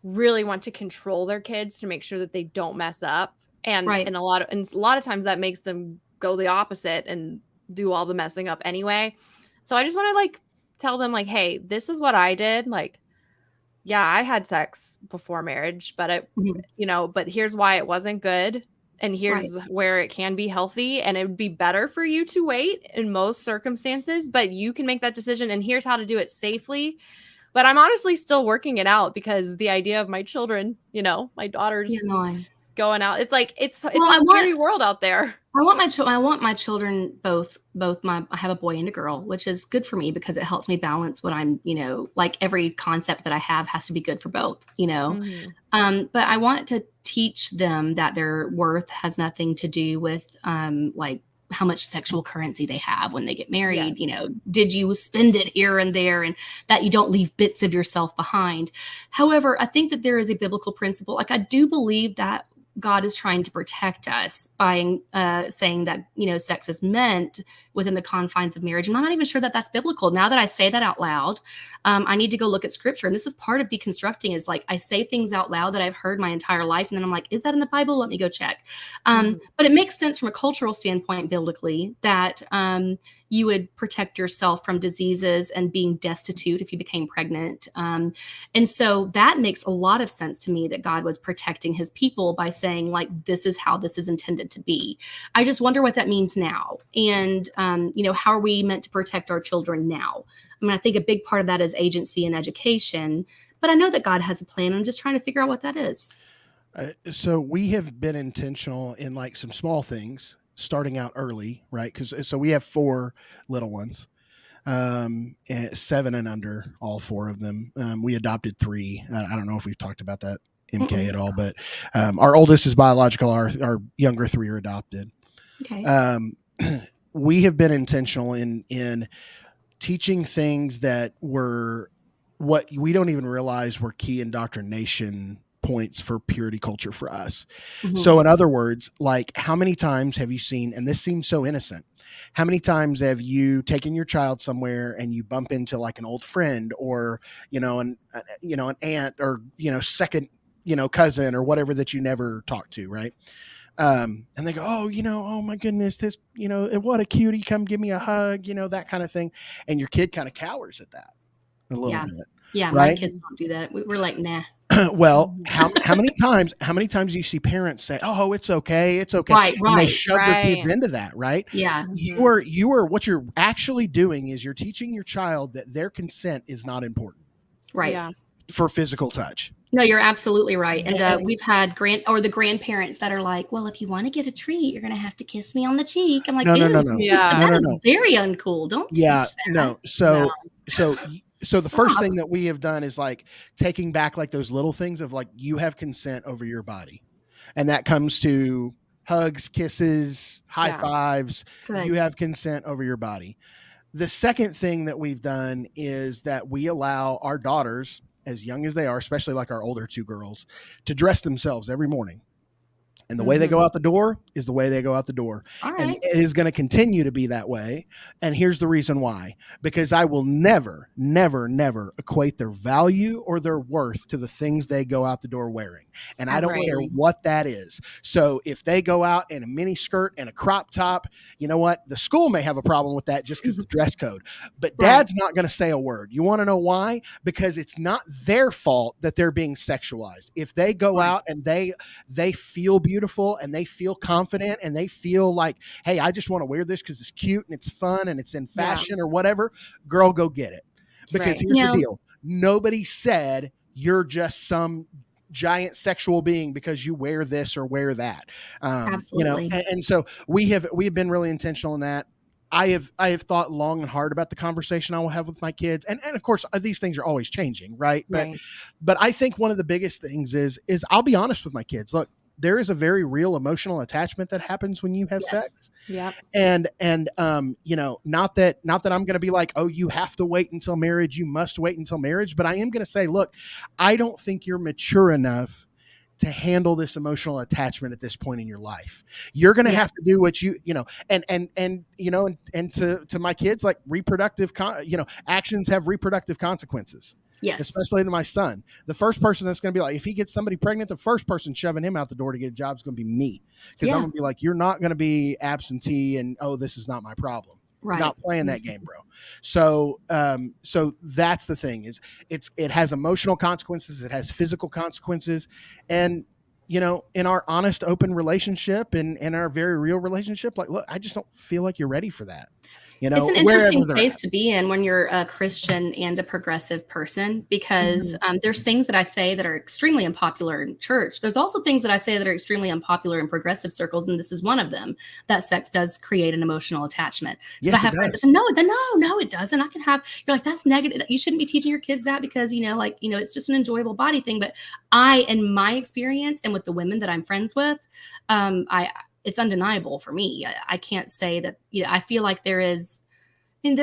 really want to control their kids to make sure that they don't mess up. And Right. a lot of times that makes them go the opposite and do all the messing up anyway. So I just want to like tell them like, hey, this is what I did. Like, yeah, I had sex before marriage, but Mhm. but here's why it wasn't good. And Right. here's where it can be healthy. And it would be better for you to wait in most circumstances, but you can make that decision. And here's how to do it safely. But I'm honestly still working it out because the idea of my children, my daughters Yeah, no, going out, it's like, it's well, a scary world out there. I want my children both I have a boy and a girl, which is good for me because it helps me balance what I'm, like every concept that I have has to be good for both, but I want to teach them that their worth has nothing to do with, like how much sexual currency they have when they get married. Yes. Did you spend it here and there, and that you don't leave bits of yourself behind. However, I think that there is a biblical principle. Like I do believe that God is trying to protect us by saying that, sex is meant within the confines of marriage. And I'm not even sure that that's biblical. Now that I say that out loud, I need to go look at scripture. And this is part of deconstructing, is like I say things out loud that I've heard my entire life. And then I'm like, is that in the Bible? Let me go check. But it makes sense from a cultural standpoint, biblically, that you would protect yourself from diseases and being destitute if you became pregnant. And so that makes a lot of sense to me, that God was protecting his people by saying, like, this is how this is intended to be. I just wonder what that means now. And, how are we meant to protect our children now? I mean, I think a big part of that is agency and education, but I know that God has a plan. I'm just trying to figure out what that is. So we have been intentional in like some small things, starting out early, right? So we have 4 little ones, and 7 and under, all 4 of them. We adopted 3. I don't know if we've talked about that, MK, at all, but our oldest is biological. Our younger 3 are adopted. Okay. We have been intentional in teaching things that were what we don't even realize were key indoctrination points for purity culture for us. Mhm. So in other words, like, how many times have you seen, and this seems so innocent, how many times have you taken your child somewhere and you bump into like an old friend or, an aunt or, second, cousin or whatever that you never talked to. Right. And they go, oh my goodness, this, what a cutie, come give me a hug, that kind of thing. And your kid kind of cowers at that a little bit. Yeah. Right? My kids don't do that. We're like, nah. Well, how many times do you see parents say, oh, it's okay. Right. And they shove their kids into that, right? Yeah. You are, what you're actually doing is you're teaching your child that their consent is not important. Right. Yeah. For physical touch. No, you're absolutely right. And we've had the grandparents that are like, well, if you want to get a treat, you're going to have to kiss me on the cheek. I'm like, no. Yeah. That is very uncool. Don't teach that. No. So the first thing that we have done is like taking back like those little things of like, you have consent over your body. And that comes to hugs, kisses, high fives. Good. You have consent over your body. The second thing that we've done is that we allow our daughters, as young as they are, especially like our older 2 girls, to dress themselves every morning. And the way they go out the door is the way they go out the door. All right. And it is going to continue to be that way. And here's the reason why. Because I will never equate their value or their worth to the things they go out the door wearing. And I don't care what that is. So if they go out in a mini skirt and a crop top, you know what? The school may have a problem with that just because of the dress code. But dad's not going to say a word. You want to know why? Because it's not their fault that they're being sexualized. If they go out and they feel beautiful and they feel confident and they feel like, hey, I just want to wear this because it's cute and it's fun and it's in fashion or whatever, girl, go get it. Because here's the deal. Nobody said you're just some giant sexual being because you wear this or wear that. Absolutely. And so we have been really intentional in that. I have thought long and hard about the conversation I will have with my kids. And of course, these things are always changing. Right. But I think one of the biggest things is I'll be honest with my kids. Look, there is a very real emotional attachment that happens when you have sex. Yep. And not that I'm going to be like, oh, you have to wait until marriage. You must wait until marriage. But I am going to say, look, I don't think you're mature enough to handle this emotional attachment at this point in your life. You're going to have to do what and to my kids, like reproductive, actions have reproductive consequences. Yes. especially to my son. The first person that's going to be like, if he gets somebody pregnant, the first person shoving him out the door to get a job is going to be me. Because I'm going to be like, you're not going to be absentee and, oh, this is not my problem. Right. Not playing that game, bro. So that's the thing is it has emotional consequences. It has physical consequences. And, you know, in our honest, open relationship and in our very real relationship, like, look, I just don't feel like you're ready for that. You know, it's an interesting space to be in when you're a Christian and a progressive person, because there's things that I say that are extremely unpopular in church. There's also things that I say that are extremely unpopular in progressive circles, and this is one of them, that sex does create an emotional attachment. Yes, I have friends that, no, it doesn't. I can have, you're like, that's negative. You shouldn't be teaching your kids that because, you know, like, you know, it's just an enjoyable body thing. But in my experience and with the women that I'm friends with, it's undeniable for me. I can't say that, you know, I feel like there's an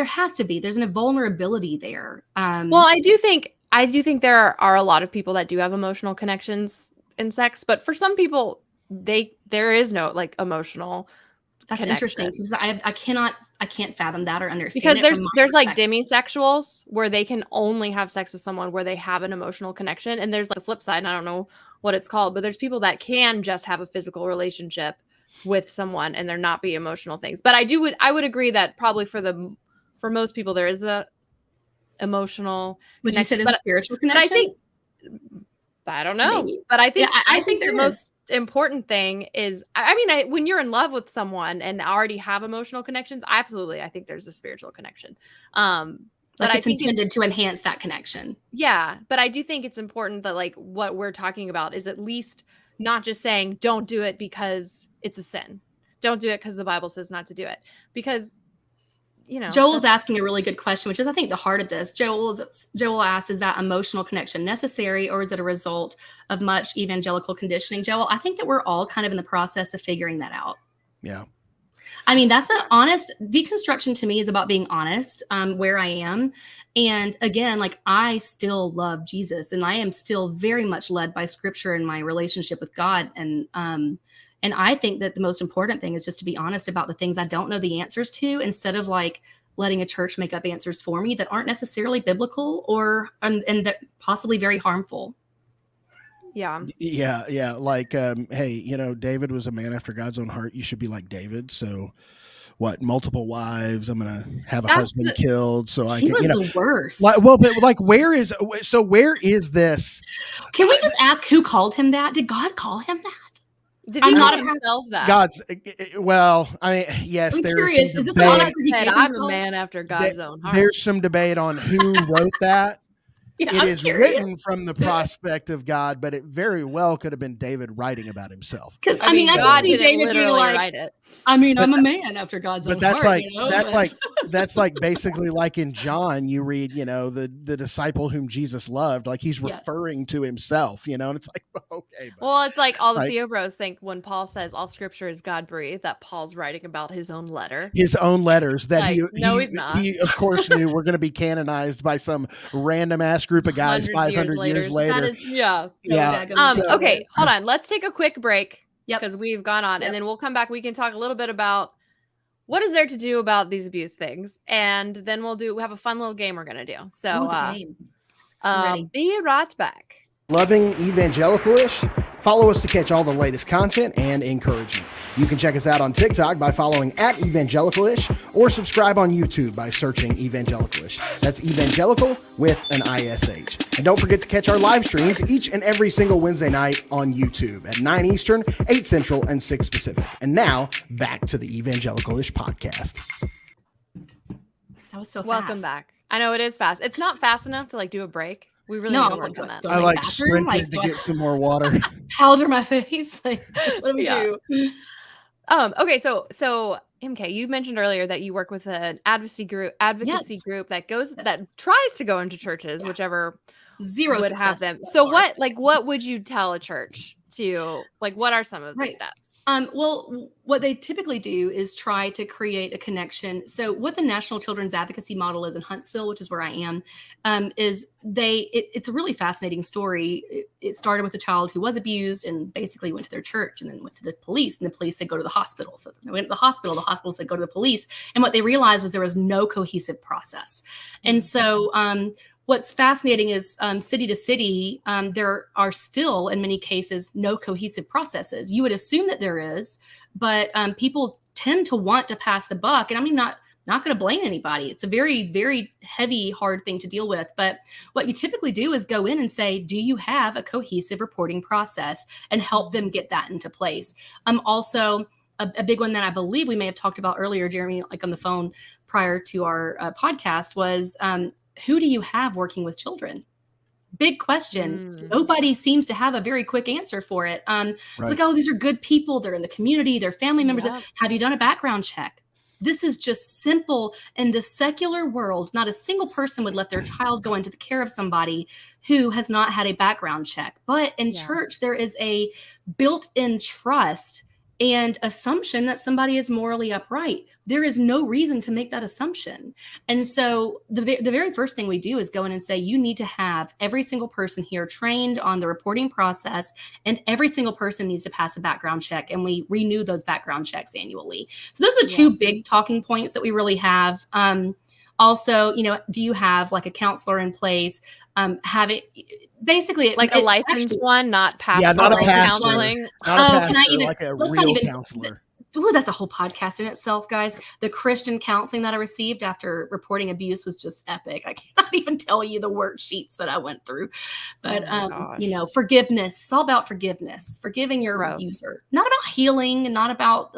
vulnerability there. Well, I do think there are a lot of people that do have emotional connections in sex, but for some people, there is no like emotional. That's connection. Interesting because I can't fathom that or understand. Because there's like demisexuals where they can only have sex with someone where they have an emotional connection, and there's like the flip side. And I don't know what it's called, but there's people that can just have a physical relationship with someone and there not be emotional things. But I would agree that probably for most people there is the emotional. Would you say there's a spiritual connection? I don't know. Maybe. But I think I think the most important thing is, when you're in love with someone and already have emotional connections, absolutely, I think there's a spiritual connection. But it's intended to enhance that connection. Yeah, but I do think it's important that like what we're talking about is at least not just saying don't do it because it's a sin. Don't do it because the Bible says not to do it. Because, you know, Joel is asking a really good question, which is I think the heart of this. Joel asked, is that emotional connection necessary, or is it a result of much evangelical conditioning? Joel, I think that we're all kind of in the process of figuring that out. Yeah. I mean, that's the honest deconstruction to me is about being honest where I am. And again, like I still love Jesus and I am still very much led by scripture in my relationship with God. And I think that the most important thing is just to be honest about the things I don't know the answers to, instead of like letting a church make up answers for me that aren't necessarily biblical and that possibly very harmful. Yeah. Like, hey, you know, David was a man after God's own heart. You should be like David. So what, multiple wives? I'm going to have a husband killed so I can, was you know, the worst. But like, where is this? Can we just ask who called him that? Did God call him that? Did he not himself that? God's, well, I mean, yes, I'm there curious. is some Is debate. I'm a man after God's own heart. There's some debate on who wrote that. Yeah, it is written from the prospect of God, but it very well could have been David writing about himself. Because I mean, God didn't David literally write it. I mean, I'm a man after God's own heart. But that's like basically like in John, you read, you know, the disciple whom Jesus loved, like he's referring to himself, you know, and it's like, okay. But, well, it's like all the Theobros think when Paul says all scripture is God breathed, that Paul's writing about his own letter. His own letters that like, he's not. He of course knew were going to be canonized by some random ass group of guys 500 years later. That is, yeah. So, okay, hold on. Let's take a quick break because we've gone on and then we'll come back. We can talk a little bit about what is there to do about these abuse things. And then we have a fun little game we're going to do. So be right back. Loving Evangelicalish? Follow us to catch all the latest content and encouragement. You can check us out on TikTok by following @Evangelicalish or subscribe on YouTube by searching Evangelicalish. That's evangelical with an ISH. And don't forget to catch our live streams each and every single Wednesday night on YouTube at 9 Eastern, 8 Central, and 6 Pacific. And now, back to the Evangelicalish podcast. That was so fast. Welcome back. I know it is fast. It's not fast enough to like do a break. We really need to work on that. I like sprinted to get some more water. Powder my face. Like, what do we do? Okay, so MK, you mentioned earlier that you work with an advocacy group that tries to go into churches, whichever zero would have them. So what would you tell a church to what are some of the steps? Well, what they typically do is try to create a connection. So what the National Children's Advocacy Model is in Huntsville, which is where I am, it's a really fascinating story. It started with a child who was abused and basically went to their church and then went to the police, and the police said, go to the hospital. So they went to the hospital said, go to the police. And what they realized was there was no cohesive process. And so what's fascinating is city to city, there are still, in many cases, no cohesive processes. You would assume that there is, but people tend to want to pass the buck. And I mean, not going to blame anybody. It's a very, very heavy, hard thing to deal with. But what you typically do is go in and say, do you have a cohesive reporting process, and help them get that into place. Also, a big one that I believe we may have talked about earlier, Jeremy, like on the phone prior to our podcast, was who do you have working with children? Big question. Nobody seems to have a very quick answer for it. Like, oh, these are good people. They're in the community. They're family members. Yep. Have you done a background check? This is just simple. In the secular world, not a single person would let their child go into the care of somebody who has not had a background check. But in church, there is a built-in trust and assumption that somebody is morally upright. There is no reason to make that assumption. And so the very first thing we do is go in and say, you need to have every single person here trained on the reporting process, and every single person needs to pass a background check, and we renew those background checks annually. So those are the two big talking points that we really have. Also, do you have like a counselor in place? Have it basically like a licensed one, not pastor. Yeah, not a pastor. Counseling. Not a pastor, like a real counselor. Ooh, that's a whole podcast in itself, guys. The Christian counseling that I received after reporting abuse was just epic. I cannot even tell you the worksheets that I went through. But, forgiveness. It's all about forgiveness, forgiving your abuser. Not about healing and not about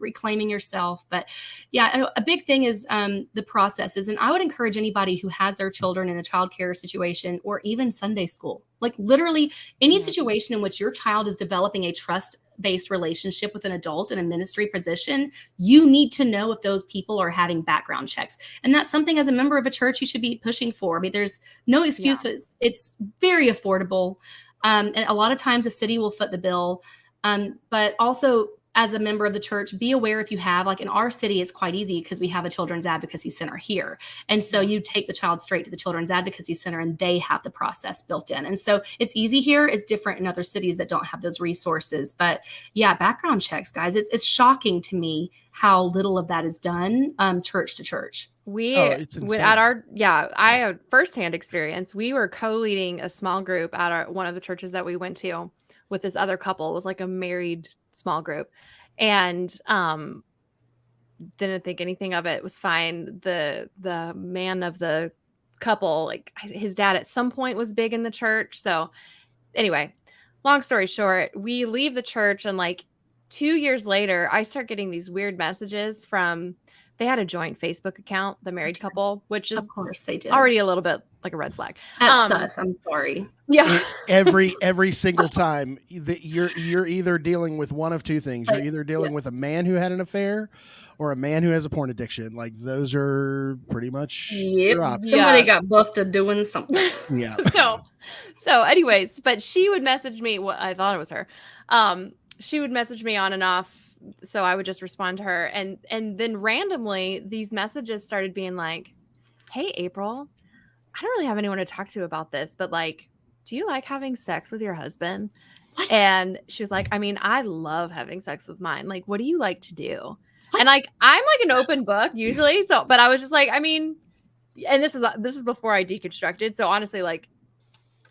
reclaiming yourself. But yeah, a big thing is the processes. And I would encourage anybody who has their children in a childcare situation, or even Sunday school, like literally any situation in which your child is developing a trust-based relationship with an adult in a ministry position, you need to know if those people are having background checks. And that's something as a member of a church you should be pushing for. I mean, there's no excuses. Yeah. It's very affordable. And a lot of times the city will foot the bill. But also, as a member of the church, be aware if you have, like in our city, it's quite easy because we have a children's advocacy center here. And so you take the child straight to the children's advocacy center, and they have the process built in. And so it's easy here. It's different in other cities that don't have those resources. But yeah, background checks, guys, it's shocking to me how little of that is done church to church. I had firsthand experience. We were co-leading a small group at one of the churches that we went to with this other couple. It was like a married small group, and didn't think anything of it. It was fine. The man of the couple, like his dad at some point was big in the church. So anyway, long story short, we leave the church, and like 2 years later, I start getting these weird messages from, they had a joint Facebook account, the married couple, which is of course they did, already a little bit like a red flag. That's sus. I'm sorry. Yeah. Every single time you're either dealing with one of two things. You're either dealing with a man who had an affair, or a man who has a porn addiction. Like those are pretty much your options. Somebody got busted doing something. Yeah. So anyways, but she would message me. Well, I thought it was her. She would message me on and off. So I would just respond to her. And then randomly these messages started being like, hey, April, I don't really have anyone to talk to about this, but like, do you like having sex with your husband? What? And she was like, I mean, I love having sex with mine. Like, what do you like to do? What? And like, I'm like an open book usually. So, but I was just like, I mean, and this is before I deconstructed. So honestly, like,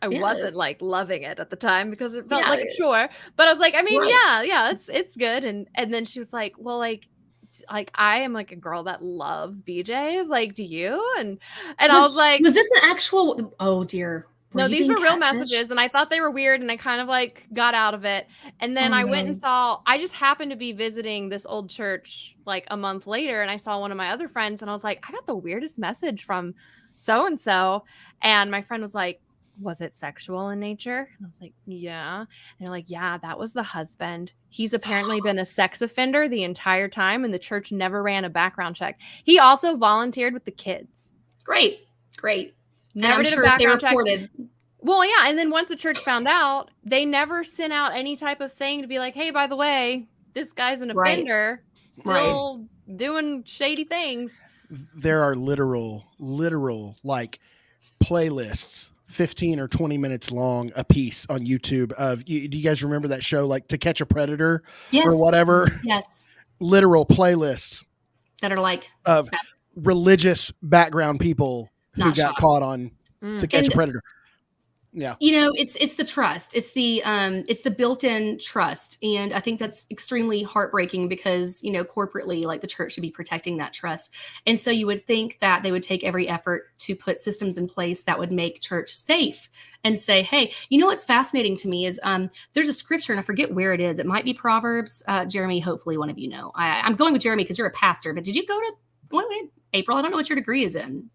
I wasn't like loving it at the time because it felt like a chore, but I was like, I mean, yeah, it's good. And then she was like, well, like I am like a girl that loves BJs. Like, do you? And I was like, was this an actual? Oh dear. No, these were real messages, and I thought they were weird, and I kind of like got out of it. And then I went and saw, I just happened to be visiting this old church like a month later, and I saw one of my other friends, and I was like, I got the weirdest message from so-and-so. And my friend was like, was it sexual in nature? And I was like, yeah. And they're like, yeah, that was the husband. He's apparently been a sex offender the entire time, and the church never ran a background check. He also volunteered with the kids. Great. Never did a background check. Well, yeah. And then once the church found out, they never sent out any type of thing to be like, hey, by the way, this guy's an offender, still doing shady things. There are literal like playlists, 15 or 20 minutes long a piece on YouTube of, do you guys remember that show, like To Catch a Predator or whatever? Yes. Literal playlists that are like of religious background people who got caught on to catch a predator. Yeah. It's the trust. It's the built-in trust. And I think that's extremely heartbreaking because, corporately, like the church should be protecting that trust. And so you would think that they would take every effort to put systems in place that would make church safe and say, hey, what's fascinating to me is there's a scripture and I forget where it is. It might be Proverbs. Jeremy, hopefully one of you know. I'm going with Jeremy because you're a pastor, but did you go to April? I don't know what your degree is in.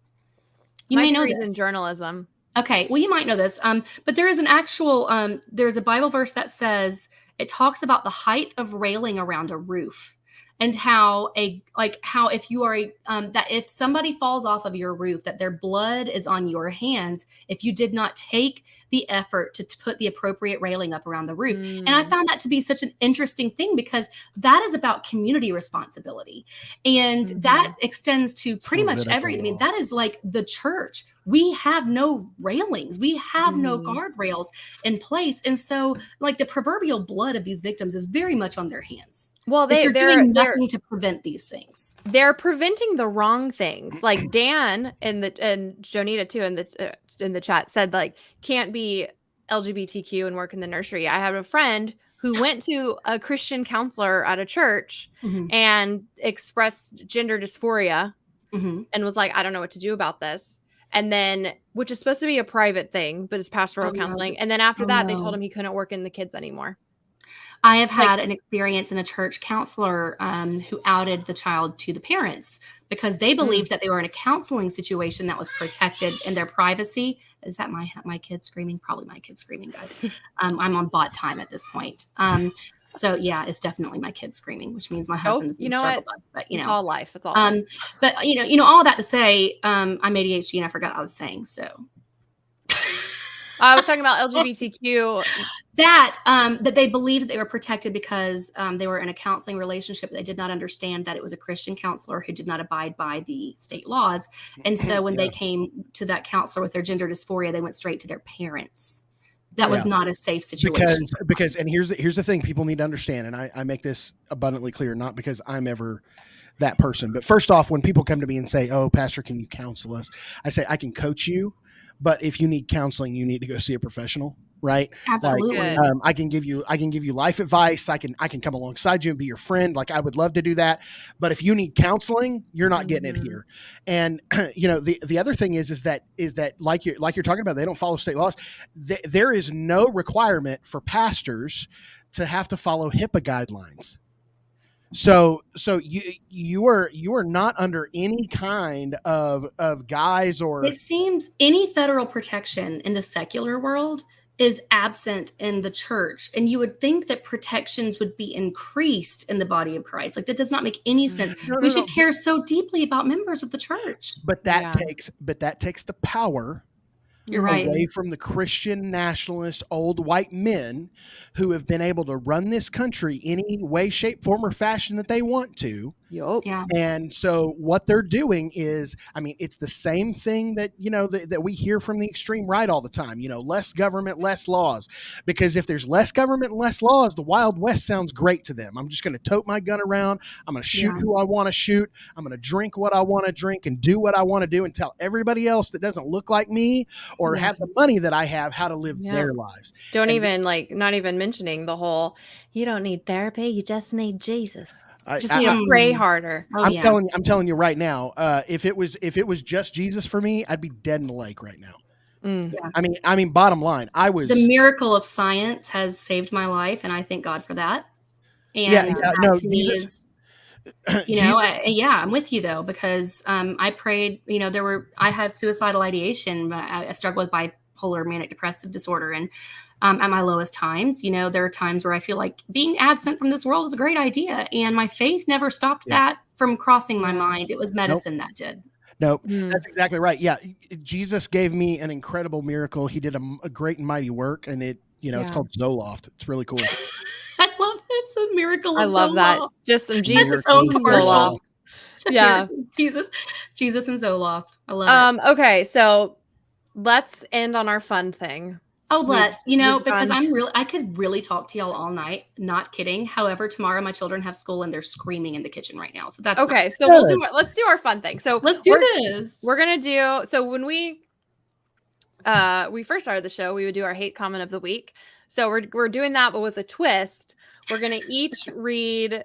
You My may know degree's this. in journalism. Okay, well, you might know this, but there is an actual, there's a Bible verse that says, it talks about the height of railing around a roof and how if you are that if somebody falls off of your roof, that their blood is on your hands if you did not take the effort to put the appropriate railing up around the roof. And I found that to be such an interesting thing because that is about community responsibility. And that extends to pretty much everything. That is like the church. We have no railings. We have no guardrails in place. And so like the proverbial blood of these victims is very much on their hands. Well, they're doing nothing to prevent these things. They're preventing the wrong things. Like Dan and Jonita too in the chat said like can't be LGBTQ and work in the nursery. I have a friend who went to a Christian counselor at a church and expressed gender dysphoria and was like, I don't know what to do about this. And then, which is supposed to be a private thing, but it's pastoral counseling. And then after that, they told him he couldn't work in the kids anymore. I have had an experience in a church counselor who outed the child to the parents because they believed that they were in a counseling situation that was protected in their privacy. Is that my kid screaming? Probably my kid screaming, guys. I'm on bot time at this point. So yeah, it's definitely my kid screaming, which means my husband's in struggle bus. But it's all life. It's all life. But all that to say, I'm ADHD and I forgot what I was saying. So I was talking about LGBTQ. That they believed that they were protected because they were in a counseling relationship. They did not understand that it was a Christian counselor who did not abide by the state laws. And so when they came to that counselor with their gender dysphoria, they went straight to their parents. That was not a safe situation. Because and here's the thing people need to understand, and I make this abundantly clear, not because I'm ever that person. But first off, when people come to me and say, oh, Pastor, can you counsel us? I say, I can coach you. But if you need counseling, you need to go see a professional, right? Absolutely. Like, I can give you life advice. I can come alongside you and be your friend. Like I would love to do that. But if you need counseling, you're not getting it here. And the other thing is that like you're talking about, they don't follow state laws. There is no requirement for pastors to have to follow HIPAA guidelines. So you are not under any kind of guise or. It seems any federal protection in the secular world is absent in the church, and you would think that protections would be increased in the body of Christ. Like that does not make any sense. We should care so deeply about members of the church. But that takes the power. You're right. Away from the Christian nationalist old white men who have been able to run this country any way, shape, form, or fashion that they want to. Yep. Yeah. And so what they're doing is, it's the same thing that, that we hear from the extreme right all the time, less government, less laws, because if there's less government and less laws, the Wild West sounds great to them. I'm just going to tote my gun around. I'm going to shoot who I want to shoot. I'm going to drink what I want to drink and do what I want to do and tell everybody else that doesn't look like me or have the money that I have how to live their lives. Not even mentioning the whole, you don't need therapy. You just need Jesus. Just need to pray harder. I'm telling you right now, if it was just Jesus for me, I'd be dead in the lake right now. Yeah. I mean, bottom line, the miracle of science has saved my life, and I thank God for that. And to me is, I'm with you though, because I prayed. I had suicidal ideation, but I struggle with bipolar manic depressive disorder, and at my lowest times, there are times where I feel like being absent from this world is a great idea. And my faith never stopped that from crossing my mind. It was medicine that did. No, that's exactly right. Yeah. Jesus gave me an incredible miracle. He did a great and mighty work, and it's called Zoloft. It's really cool. I love it. It's a miracle. I love that. Just some Jesus and Zoloft. Yeah. Jesus and Zoloft. I love it. Okay. So let's end on our fun thing. Oh, let's, because I could really talk to y'all all night. Not kidding. However, tomorrow my children have school and they're screaming in the kitchen right now. So that's okay. So let's do our fun thing. So let's do this. We're going to do, so when we we first started the show, we would do our hate comment of the week. So we're doing that, but with a twist. We're gonna each read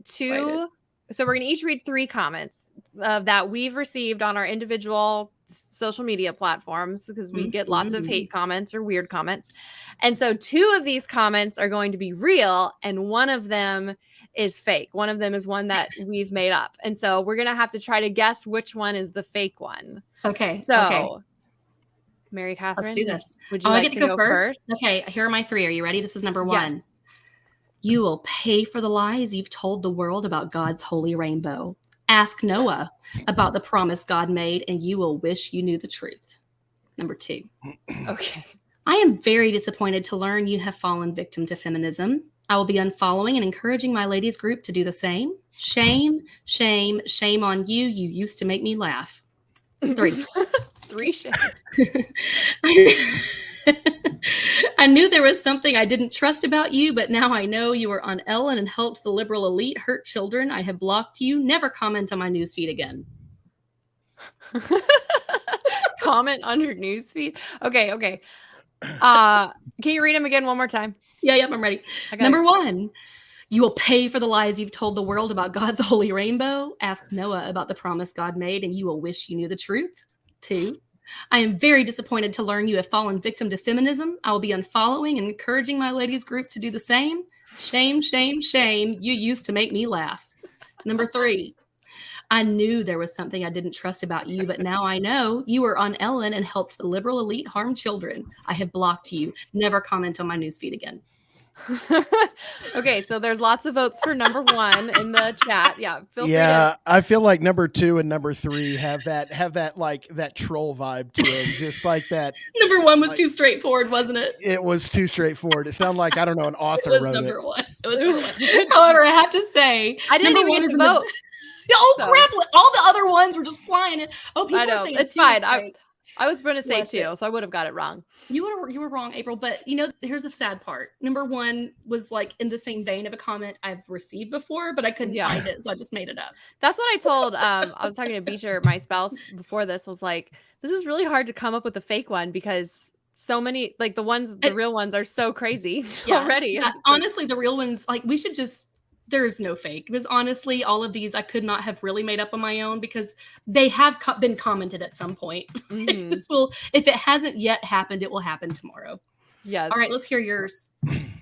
two. So we're gonna each read 3 comments that we've received on our individual social media platforms, because we get lots of hate comments or weird comments. And so 2 of these comments are going to be real, and one of them is fake. One of them is one that we've made up. And so we're gonna have to try to guess which one is the fake one. Okay. So okay. Mary Katherine, Let's do this. Would you I like get to go go first? Okay, here are my 3. Are you ready? This is number 1. Yes. You will pay for the lies you've told the world about God's holy rainbow. Ask Noah about the promise God made, and you will wish you knew the truth. Number 2. Okay. I am very disappointed to learn you have fallen victim to feminism. I will be unfollowing and encouraging my ladies group to do the same. Shame, shame, shame on you. You used to make me laugh. 3. 3 shames. I knew there was something I didn't trust about you, but now I know you were on Ellen and helped the liberal elite hurt children. I have blocked you. Never comment on my newsfeed again. Comment on your newsfeed. Okay. Can you read them again one more time? Yeah, I'm ready. Number 1. You will pay for the lies you've told the world about God's holy rainbow. Ask Noah about the promise God made, and you will wish you knew the truth. 2. I am very disappointed to learn you have fallen victim to feminism. I will be unfollowing and encouraging my ladies group to do the same. Shame, shame, shame. You used to make me laugh. Number 3. I knew there was something I didn't trust about you, but now I know you were on Ellen and helped the liberal elite harm children. I have blocked you. Never comment on my newsfeed again. Okay, so there's lots of votes for number 1 in the chat. Yeah, feel free to... I feel like number 2 and number 3 have that like that troll vibe to them, just like that. Number 1 was too straightforward, wasn't it? It was too straightforward. It sounded like, I don't know, an author It was wrote number it. 1. It was number 1. However, I have to say, I didn't even get to vote. Crap! All the other ones were just flying in. Oh, people I know. are saying It's fine. I was going to say 2, so I would have got it wrong. You were wrong, April. But here's the sad part. Number 1 was like in the same vein of a comment I've received before, but I couldn't find it, so I just made it up. That's what I told. I was talking to Beecher, my spouse, before this. I was like, this is really hard to come up with a fake one because so many, like the real ones are so crazy already. Honestly, the real ones, like we should just. There's no fake, because honestly, all of these I could not have really made up on my own, because they have been commented at some point. Mm-hmm. If it hasn't yet happened, it will happen tomorrow. Yes. All right, let's hear yours.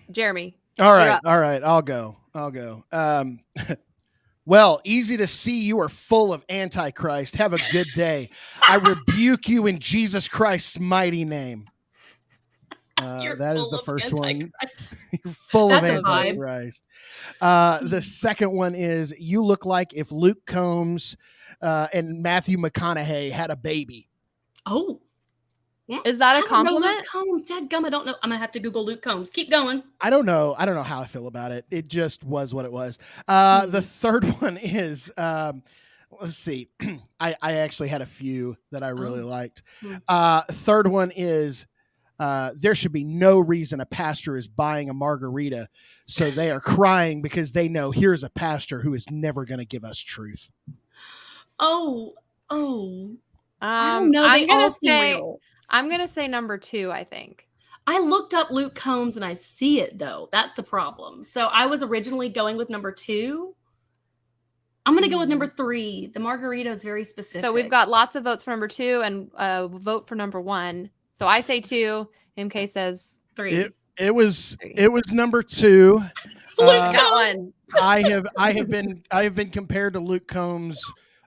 Jeremy. All right. I'll go. Well, easy to see you are full of Antichrist. Have a good day. I rebuke you in Jesus Christ's mighty name. That is the first one. You're full of Antichrist. The second one is, you look like if Luke Combs and Matthew McConaughey had a baby. Oh. Is that a compliment? Luke Combs, dadgum, I don't know. I'm going to have to Google Luke Combs. Keep going. I don't know how I feel about it. It just was what it was. The third one is, let's see. I actually had a few that I really liked. Third one is, there should be no reason a pastor is buying a margarita, so they are crying because they know here's a pastor who is never going to give us truth. I don't know. I'm gonna say number 2. I think I looked up Luke Combs and I see it though. That's the problem. So I was originally going with number 2. I'm going to go with number 3. The margarita is very specific. So we've got lots of votes for number 2 and a vote for number 1. So I say 2. MK says 3. It was number 2. Got one. I have been compared to Luke Combs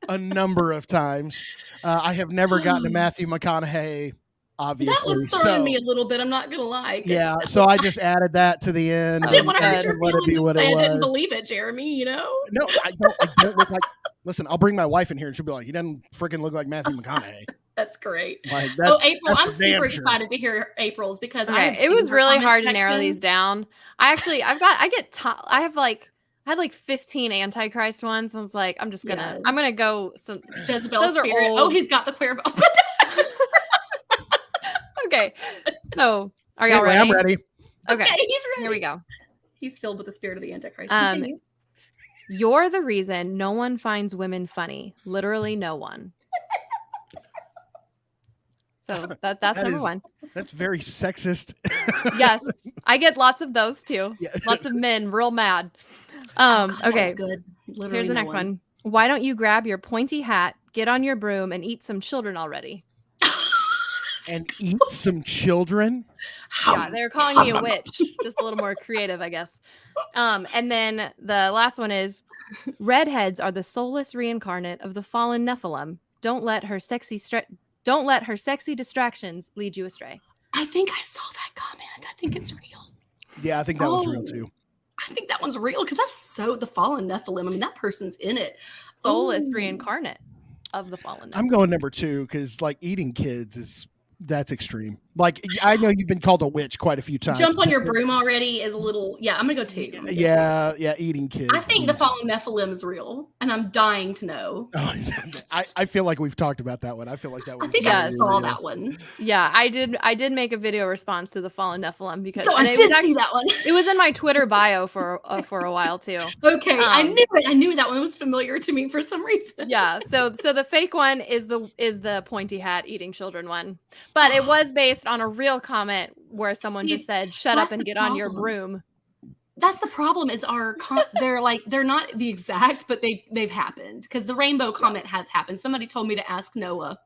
a number of times. I have never gotten to Matthew McConaughey, obviously. That was throwing me a little bit. I'm not gonna lie. Yeah, so I just added that to the end. I didn't want to hurt your let it be what feelings it and say I was. didn't believe it, Jeremy. No, I don't look like. Listen, I'll bring my wife in here and she'll be like, "He doesn't freaking look like Matthew McConaughey." That's great. Like, April, I'm super excited to hear April's, because it was really hard to narrow these down. I had like 15 Antichrist ones. I was like, I'm gonna go some Jezebel's those spirit. are old. Oh, he's got the queer. Okay, so are y'all ready? I'm ready. Okay, he's ready. Here we go. He's filled with the spirit of the Antichrist. Continue. You're the reason no one finds women funny. Literally no one. So that's number one. That's very sexist. Yes, I get lots of those too. Yeah. Lots of men real mad. God, that Okay, was good. Literally here's the no next one. Why don't you grab your pointy hat, get on your broom, and eat some children already? And eat some children. Yeah, they're calling me a witch. Just a little more creative, I guess. And then the last one is redheads are the soulless reincarnate of the fallen Nephilim. Don't let her sexy distractions lead you astray. I think I saw that comment. I think it's real. Yeah, I think that one's real too. I think that one's real because that's so the fallen Nephilim. I mean, that person's in it. Soulless reincarnate of the fallen Nephilim. I'm going number 2 because like eating kids that's extreme. Like I know you've been called a witch quite a few times. Jump on your broom already is a little. Yeah, I'm gonna go 2. Yeah, eating kids. I think the fallen Nephilim is real, and I'm dying to know. Oh, I feel like we've talked about that one. I feel like that one. I think I saw that one. Yeah, I did make a video response to the fallen Nephilim because so I did see that one. It was in my Twitter bio for a while too. Okay, I knew it. I knew that one was familiar to me for some reason. Yeah, so the fake one is the pointy hat eating children one, but it was based on a real comment where someone just said, "Shut up and get on your broom." That's the problem. Is they're not the exact, but they've happened because the rainbow comment has happened. Somebody told me to ask Noah.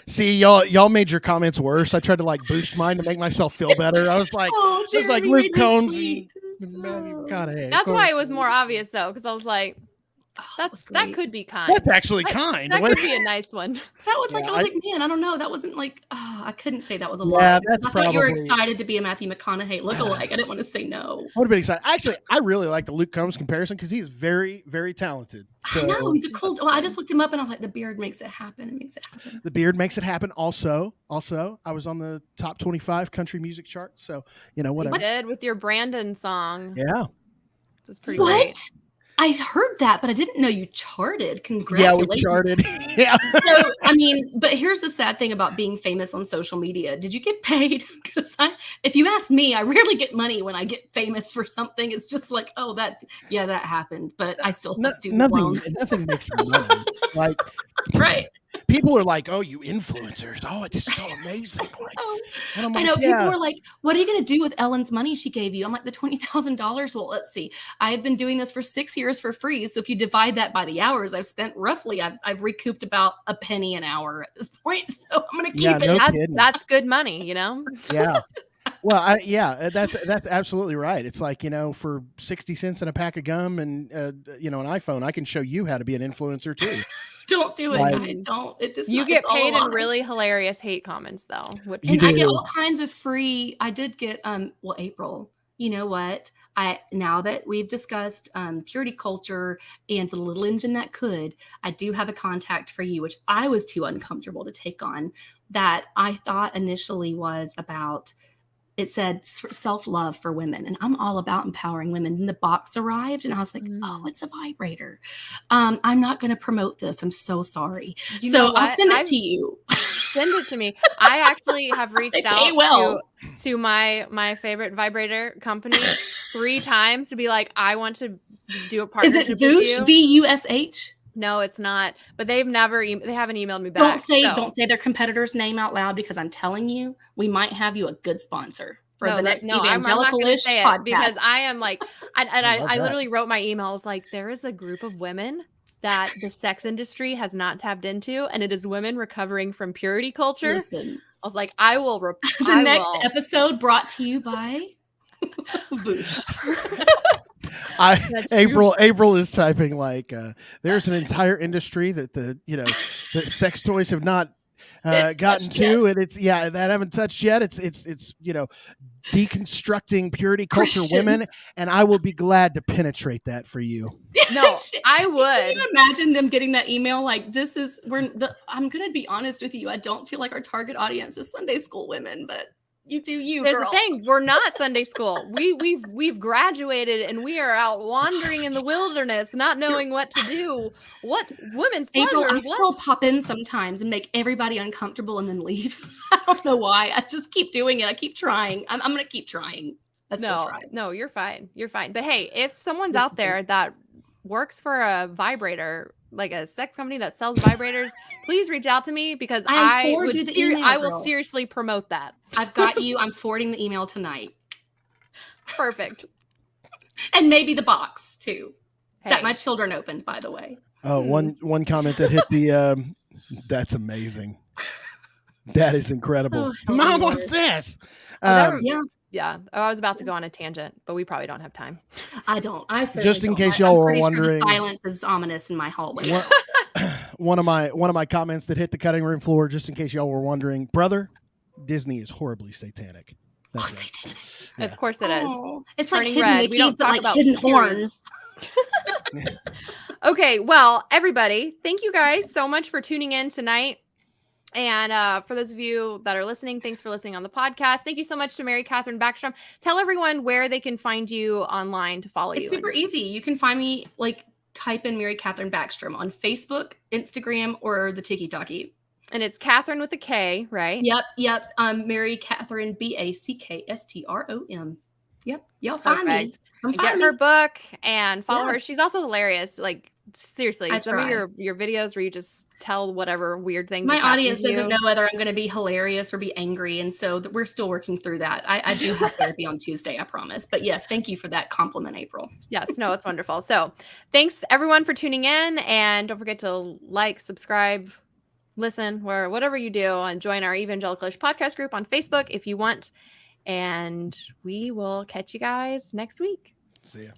See, y'all made your comments worse. I tried to like boost mine to make myself feel better. I was like, Luke Combs and Matthew McConaughey. That's why it was more obvious though, because I was like, that could be kind. That's actually kind. That could be a nice one. That was like, I was like, man, I don't know. That wasn't like, I couldn't say that was a lie. That's I thought you were excited to be a Matthew McConaughey lookalike. I didn't want to say no. I would have been excited. Actually, I really like the Luke Combs comparison because he's very, very talented. So, I know he's a cool. Well, I just looked him up and I was like, the beard makes it happen. It makes it happen. The beard makes it happen. Also, I was on the top 25 country music chart. So whatever. You did with your Brandon song. Yeah, it's pretty great. I heard that, but I didn't know you charted. Congratulations. Yeah, we charted. Yeah. So, I mean, but here's the sad thing about being famous on social media. Did you get paid? Because if you ask me, I rarely get money when I get famous for something. It's just like, oh, that happened. But I still have student loans. Nothing makes me money. Like, right. People are like, oh, you influencers. Oh, it's just so amazing. Like, and I'm like, I know people are like, what are you going to do with Ellen's money she gave you? I'm like, the $20,000. Well, let's see. I've been doing this for 6 years for free. So if you divide that by the hours I've spent, roughly, I've recouped about a penny an hour at this point. So I'm going to keep it. That's good money, Yeah. Well, that's absolutely right. It's like, for 60 cents and a pack of gum and, an iPhone, I can show you how to be an influencer too. Don't do it, guys. Don't. You get paid in really hilarious hate comments though. I get all kinds of free. I did get, April, you know what? Now that we've discussed purity culture and the little engine that could, I do have a contact for you, which I was too uncomfortable to take on, that I thought initially was about. It said self-love for women, and I'm all about empowering women. And the box arrived and I was like, oh, it's a vibrator. I'm not going to promote this. I'm so sorry. I'll send it to you. Send it to me. I actually have reached out to my favorite vibrator company 3 times to be like, I want to do a partnership with you. Is it Vush? Vush? No, it's not. But they haven't emailed me back. Don't say their competitor's name out loud, because I'm telling you, we might have you a good sponsor for the next Evangelical-ish podcast. Because I am like, I literally wrote my email. I was like, there is a group of women that the sex industry has not tapped into, and it is women recovering from purity culture. Listen, I was like, I will. The next episode brought to you by Vush. April is typing like there's an entire industry that that sex toys have not gotten to, and it's that haven't touched yet. It's deconstructing purity culture women, and I will be glad to penetrate that for you. No, I would. Can you imagine them getting that email like, I'm going to be honest with you, I don't feel like our target audience is Sunday school women, but you do you. There's girl. the thing, we're not Sunday school. We've graduated and we are out wandering in the wilderness, not knowing what to do. What women's pleasure? I still pop in sometimes and make everybody uncomfortable and then leave. I don't know why. I just keep doing it. I keep trying. I'm going to keep trying. No, you're fine. You're fine. But hey, if someone's out there that works for a vibrator like a sex company that sells vibrators, please reach out to me because I will forward you the email, I will girl. seriously promote that. I've got you. I'm forwarding the email tonight. Perfect. And maybe the box too. Hey. That my children opened, by the way. Oh, one comment that hit the that's amazing. That is incredible. Oh, Mom, Lord. what's this? Yeah. Oh, I was about to go on a tangent, but we probably don't have time. I don't. I just in don't. case y'all I'm were pretty wondering, sure the silence is ominous in my hallway. one of my comments that hit the cutting room floor, just in case y'all were wondering, brother, Disney is horribly satanic. That's right. Satanic. Yeah. Of course it is. It's like Turning hidden red. We don't Mickeys, but talk like about hidden periods. horns. Okay, well, everybody, thank you guys so much for tuning in tonight. And for those of you that are listening, thanks for listening on the podcast. Thank you so much to Mary Katherine Backstrom. Tell everyone where they can find you online to follow you. It's super easy. You can find me, like, type in Mary Katherine Backstrom on Facebook, Instagram, or the TikTok. And it's Katherine with a K, right? Yep. Mary Katherine Backstrom. Yep. Y'all find me. And get her book and follow her. She's also hilarious. Like, seriously, some of your videos where you just tell whatever weird thing. My audience doesn't know whether I'm going to be hilarious or be angry, and so we're still working through that. I do have therapy on Tuesday, I promise. But yes, thank you for that compliment, April. Yes, no, it's wonderful. So thanks everyone for tuning in, and don't forget to like, subscribe, listen, whatever you do, and join our Evangelicalish podcast group on Facebook if you want. And we will catch you guys next week. See ya.